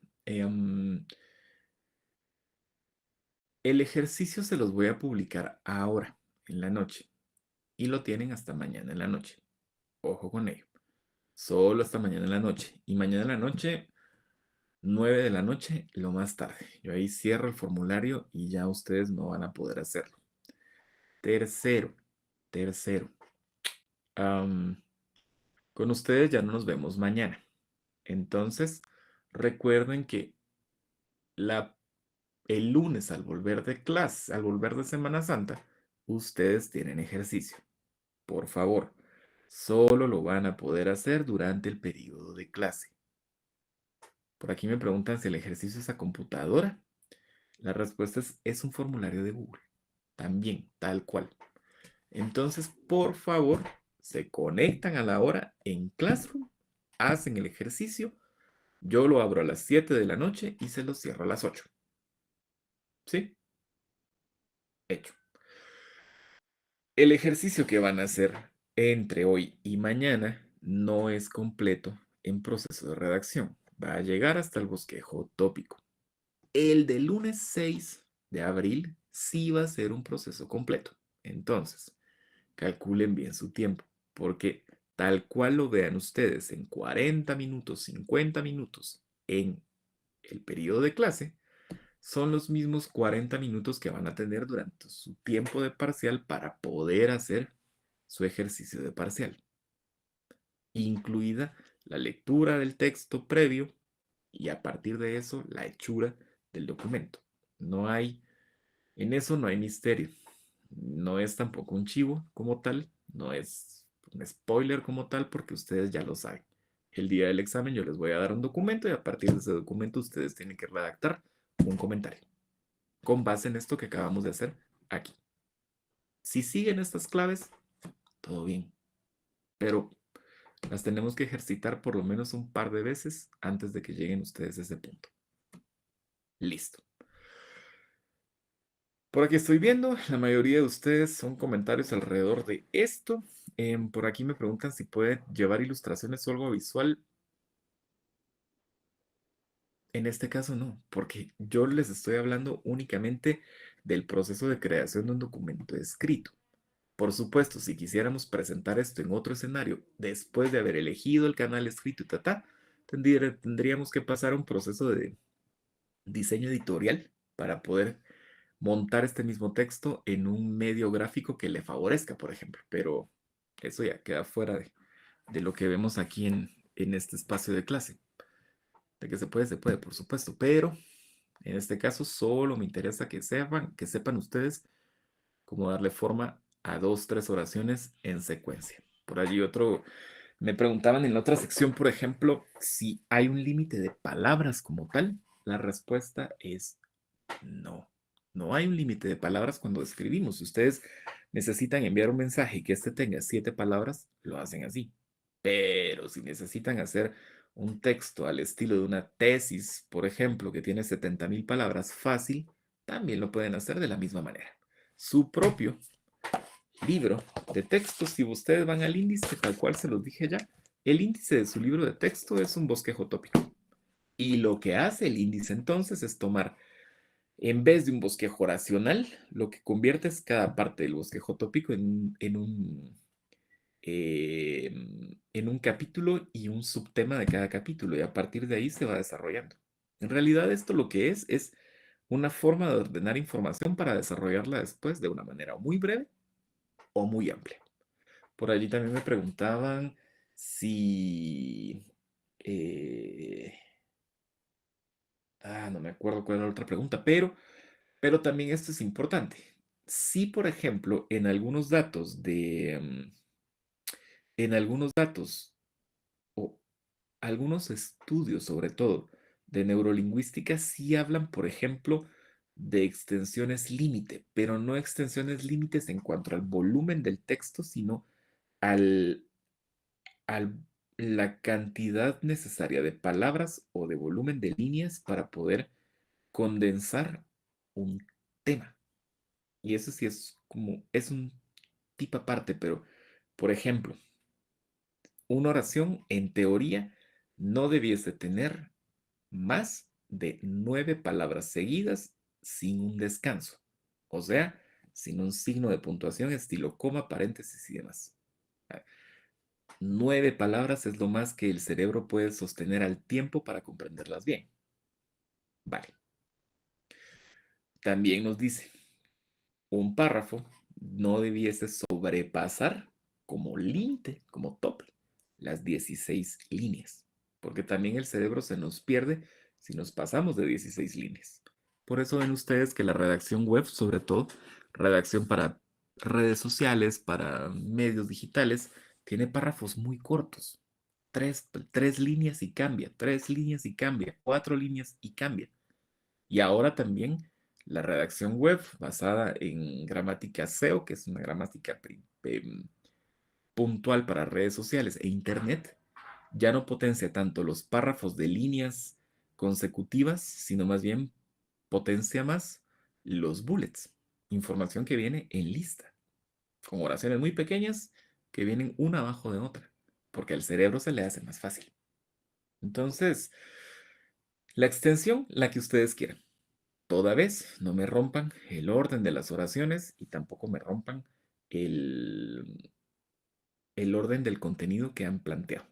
El ejercicio se los voy a publicar ahora, en la noche, y lo tienen hasta mañana en la noche. Ojo con ello. Solo hasta mañana en la noche. Y mañana en la noche, 9 de la noche, lo más tarde. Yo ahí cierro el formulario y ya ustedes no van a poder hacerlo. Tercero, tercero. am, con ustedes ya no nos vemos mañana. Entonces, recuerden que la el lunes al volver de clase, al volver de Semana Santa, ustedes tienen ejercicio. Por favor, solo lo van a poder hacer durante el periodo de clase. Por aquí me preguntan si el ejercicio es a computadora. La respuesta es un formulario de Google. También, tal cual. Entonces, por favor, se conectan a la hora en Classroom, hacen el ejercicio. Yo lo abro a las 7 de la noche y se lo cierro a las 8. ¿Sí? Hecho. El ejercicio que van a hacer entre hoy y mañana no es completo en proceso de redacción. Va a llegar hasta el bosquejo tópico. El de lunes 6 de abril sí va a ser un proceso completo. Entonces, calculen bien su tiempo, porque tal cual lo vean ustedes en 40 minutos, 50 minutos en el periodo de clase, son los mismos 40 minutos que van a tener durante su tiempo de parcial para poder hacer su ejercicio de parcial, incluida la lectura del texto previo y a partir de eso la hechura del documento. No hay, en eso no hay misterio. No es tampoco un chivo como tal, no es un spoiler como tal porque ustedes ya lo saben. El día del examen yo les voy a dar un documento y a partir de ese documento ustedes tienen que redactar un comentario con base en esto que acabamos de hacer aquí. Si siguen estas claves, todo bien, pero las tenemos que ejercitar por lo menos un par de veces antes de que lleguen ustedes a ese punto. Listo. Por aquí estoy viendo, la mayoría de ustedes son comentarios alrededor de esto. Por aquí me preguntan si puede llevar ilustraciones o algo visual. En este caso no, porque yo les estoy hablando únicamente del proceso de creación de un documento escrito. Por supuesto, si quisiéramos presentar esto en otro escenario, después de haber elegido el canal escrito y tendríamos que pasar a un proceso de diseño editorial para poder montar este mismo texto en un medio gráfico que le favorezca, por ejemplo. Pero eso ya queda fuera de lo que vemos aquí en este espacio de clase. De que se puede, por supuesto, pero en este caso solo me interesa que sepan ustedes cómo darle forma a 2, 3 oraciones en secuencia. Por allí me preguntaban en la otra sección, por ejemplo, si hay un límite de palabras como tal. La respuesta es no. No hay un límite de palabras cuando escribimos. Si ustedes necesitan enviar un mensaje y que este tenga 7 palabras, lo hacen así. Pero si necesitan hacer un texto al estilo de una tesis, por ejemplo, que tiene 70.000 palabras fácil, también lo pueden hacer de la misma manera. Su propio libro de texto, si ustedes van al índice, tal cual se los dije ya, el índice de su libro de texto es un bosquejo tópico. Y lo que hace el índice entonces es tomar, en vez de un bosquejo oracional, lo que convierte es cada parte del bosquejo tópico eh, en un capítulo y un subtema de cada capítulo, y a partir de ahí se va desarrollando. En realidad esto lo que es una forma de ordenar información para desarrollarla después de una manera muy breve o muy amplia. Por allí también me preguntaban si... eh, no me acuerdo cuál era la otra pregunta, pero también esto es importante. Si, por ejemplo, en algunos datos o algunos estudios, sobre todo de neurolingüística, sí hablan, por ejemplo, de extensiones límite, pero no extensiones límites en cuanto al volumen del texto, sino al, al la cantidad necesaria de palabras o de volumen de líneas para poder condensar un tema. Y eso sí es un tipo aparte, pero, por ejemplo, una oración en teoría no debiese tener más de 9 palabras seguidas sin un descanso. O sea, sin un signo de puntuación estilo coma, paréntesis y demás. 9 palabras es lo más que el cerebro puede sostener al tiempo para comprenderlas bien. Vale. También nos dice, un párrafo no debiese sobrepasar como límite, como tope, las 16 líneas, porque también el cerebro se nos pierde si nos pasamos de 16 líneas. Por eso ven ustedes que la redacción web, sobre todo, redacción para redes sociales, para medios digitales, tiene párrafos muy cortos. Tres líneas y cambia, 3 líneas y cambia, 4 líneas y cambia. Y ahora también la redacción web basada en gramática SEO, que es una gramática puntual para redes sociales e internet, ya no potencia tanto los párrafos de líneas consecutivas, sino más bien potencia más los bullets, información que viene en lista, con oraciones muy pequeñas que vienen una abajo de otra, porque al cerebro se le hace más fácil. Entonces, la extensión, la que ustedes quieran. Toda vez no me rompan el orden de las oraciones y tampoco me rompan el, el orden del contenido que han planteado.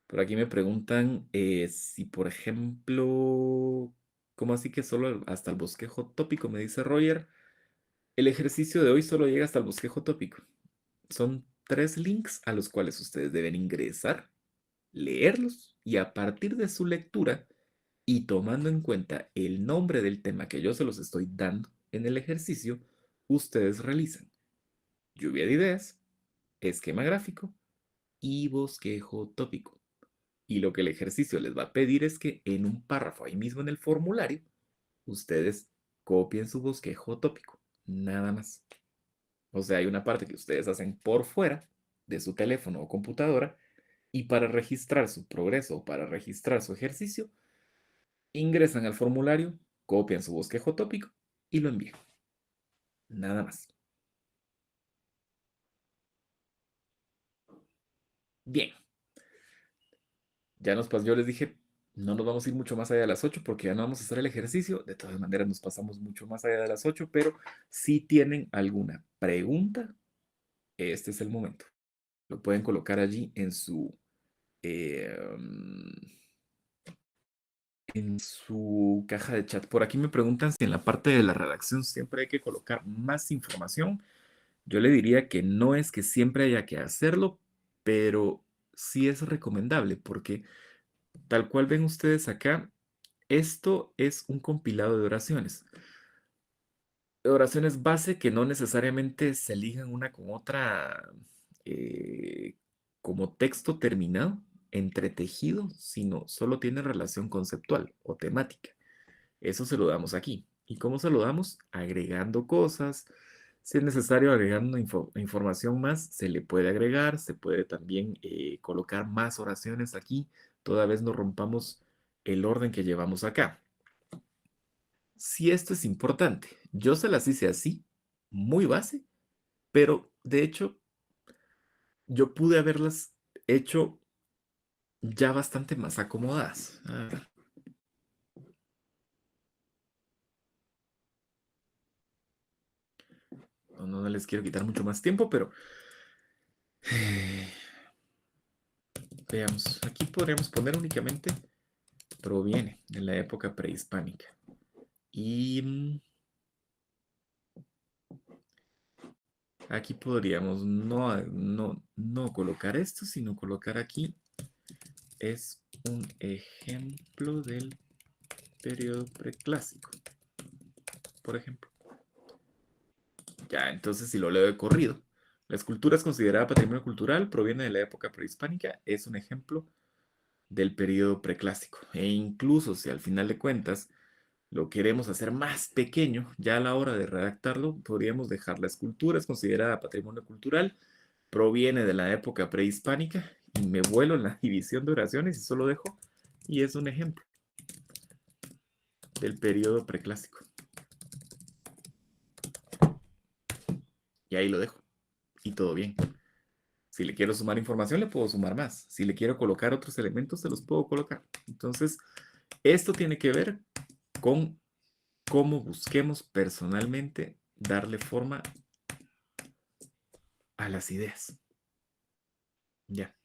Por aquí me preguntan si, por ejemplo, ¿cómo así que solo hasta el bosquejo tópico? Me dice Roger. El ejercicio de hoy solo llega hasta el bosquejo tópico. Son 3 links a los cuales ustedes deben ingresar, leerlos y a partir de su lectura y tomando en cuenta el nombre del tema que yo se los estoy dando en el ejercicio, ustedes realizan lluvia de ideas, esquema gráfico y bosquejo tópico. Y lo que el ejercicio les va a pedir es que en un párrafo ahí mismo en el formulario, ustedes copien su bosquejo tópico. Nada más. O sea, hay una parte que ustedes hacen por fuera de su teléfono o computadora y para registrar su progreso o para registrar su ejercicio, ingresan al formulario, copian su bosquejo tópico y lo envían. Nada más. Bien, ya nos pasó, yo les dije, no nos vamos a ir mucho más allá de las 8 porque ya no vamos a hacer el ejercicio. De todas maneras, nos pasamos mucho más allá de las 8, pero si tienen alguna pregunta, este es el momento. Lo pueden colocar allí eh, en su caja de chat. Por aquí me preguntan si en la parte de la redacción siempre hay que colocar más información. Yo le diría que no es que siempre haya que hacerlo, pero sí es recomendable porque tal cual ven ustedes acá, esto es un compilado de oraciones. Oraciones base que no necesariamente se ligan una con otra eh, como texto terminado, entretejido, sino solo tiene relación conceptual o temática. Eso se lo damos aquí. ¿Y cómo se lo damos? Agregando cosas. Si es necesario agregando información más, se le puede agregar, se puede también colocar más oraciones aquí, toda vez no rompamos el orden que llevamos acá. Si esto es importante, yo se las hice así, muy base, pero de hecho yo pude haberlas hecho ya bastante más acomodadas. A ver, no les quiero quitar mucho más tiempo, pero veamos, aquí podríamos poner únicamente proviene de la época prehispánica. Y aquí podríamos no colocar esto, sino colocar aquí es un ejemplo del periodo preclásico, por ejemplo. Ya, entonces si lo leo de corrido. La escultura es considerada patrimonio cultural, proviene de la época prehispánica, es un ejemplo del periodo preclásico. E incluso si al final de cuentas lo queremos hacer más pequeño, ya a la hora de redactarlo, podríamos dejar la escultura es considerada patrimonio cultural, proviene de la época prehispánica, y me vuelo en la división de oraciones y solo dejo, y es un ejemplo del periodo preclásico. Y ahí lo dejo. Y todo bien. Si le quiero sumar información, le puedo sumar más. Si le quiero colocar otros elementos, se los puedo colocar. Entonces, esto tiene que ver con cómo busquemos personalmente darle forma a las ideas. Ya,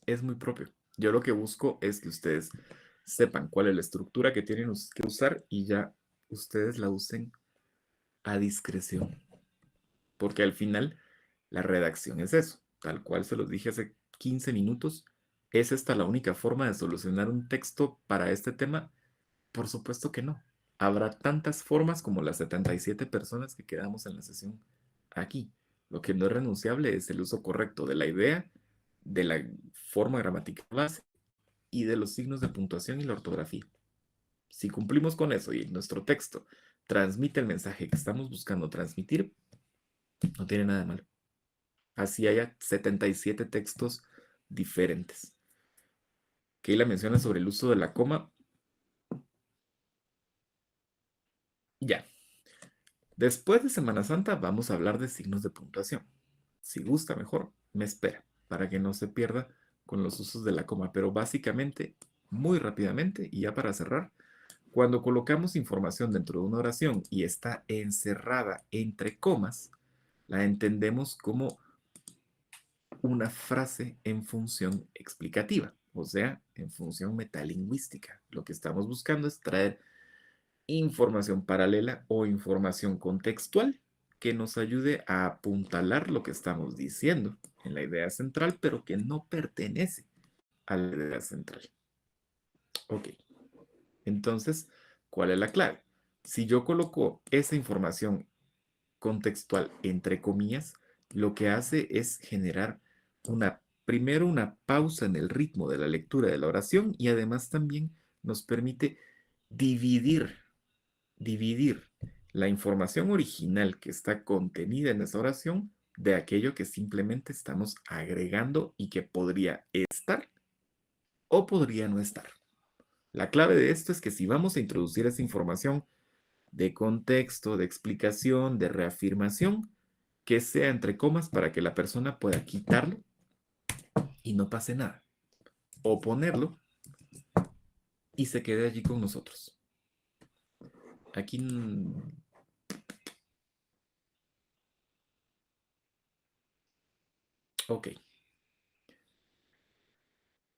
es muy propio. Yo lo que busco es que ustedes sepan cuál es la estructura que tienen que usar y ya ustedes la usen a discreción. Porque al final la redacción es eso, tal cual se los dije hace 15 minutos. ¿Es esta la única forma de solucionar un texto para este tema? Por supuesto que no. Habrá tantas formas como las 77 personas que quedamos en la sesión aquí. Lo que no es renunciable es el uso correcto de la idea, de la forma gramatical base y de los signos de puntuación y la ortografía. Si cumplimos con eso y nuestro texto transmite el mensaje que estamos buscando transmitir, no tiene nada de malo. Así haya 77 textos diferentes. Keila menciona sobre el uso de la coma. Ya. Después de Semana Santa vamos a hablar de signos de puntuación. Si gusta mejor, me espera para que no se pierda con los usos de la coma. Pero básicamente, muy rápidamente, y ya para cerrar, cuando colocamos información dentro de una oración y está encerrada entre comas, la entendemos como una frase en función explicativa, o sea, en función metalingüística. Lo que estamos buscando es traer información paralela o información contextual que nos ayude a apuntalar lo que estamos diciendo en la idea central, pero que no pertenece a la idea central. Ok, entonces, ¿cuál es la clave? Si yo coloco esa información contextual entre comillas, lo que hace es generar primero una pausa en el ritmo de la lectura de la oración y además también nos permite dividir la información original que está contenida en esa oración de aquello que simplemente estamos agregando y que podría estar o podría no estar. La clave de esto es que si vamos a introducir esa información de contexto, de explicación, de reafirmación, que sea entre comas para que la persona pueda quitarlo y no pase nada. O ponerlo y se quede allí con nosotros. Aquí, ok.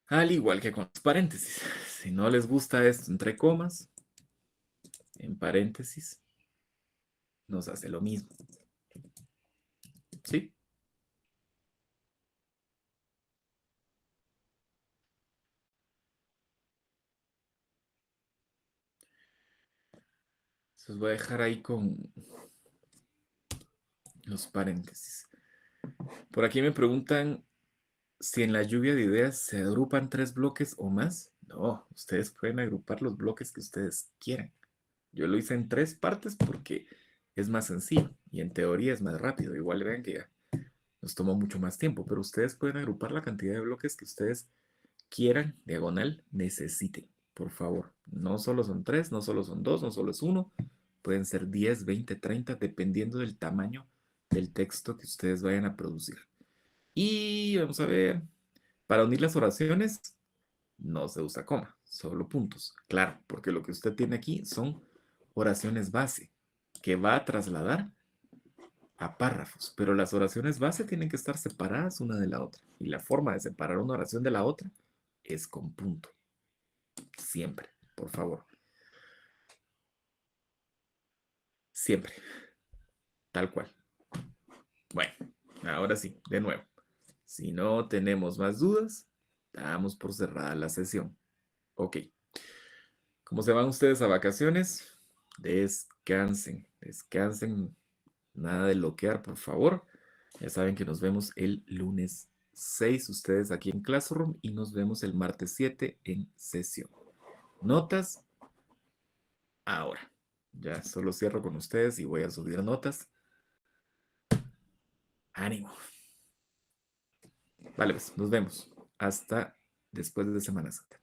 Al igual que con los paréntesis. Si no les gusta esto entre comas, en paréntesis, nos hace lo mismo. ¿Sí? Entonces voy a dejar ahí con los paréntesis. Por aquí me preguntan si en la lluvia de ideas se agrupan 3 bloques o más. No, ustedes pueden agrupar los bloques que ustedes quieran. Yo lo hice en 3 partes porque es más sencillo y en teoría es más rápido. Igual vean que ya nos tomó mucho más tiempo, pero ustedes pueden agrupar la cantidad de bloques que ustedes quieran, diagonal, necesiten, por favor. No solo son 3, no solo son 2, no solo es uno. Pueden ser 10, 20, 30, dependiendo del tamaño del texto que ustedes vayan a producir. Y vamos a ver, para unir las oraciones no se usa coma, solo puntos. Claro, porque lo que usted tiene aquí son oraciones base que va a trasladar a párrafos, pero las oraciones base tienen que estar separadas una de la otra. Y la forma de separar una oración de la otra es con punto. Siempre, por favor. Siempre, tal cual. Bueno, ahora sí, de nuevo. Si no tenemos más dudas, damos por cerrada la sesión. Ok. ¿Cómo se van ustedes a vacaciones? Descansen, descansen. Nada de bloquear, por favor. Ya saben que nos vemos el lunes 6 ustedes aquí en Classroom y nos vemos el martes 7 en sesión. Notas ahora. Ya solo cierro con ustedes y voy a subir notas. Ánimo. Vale, pues nos vemos. Hasta después de Semana Santa.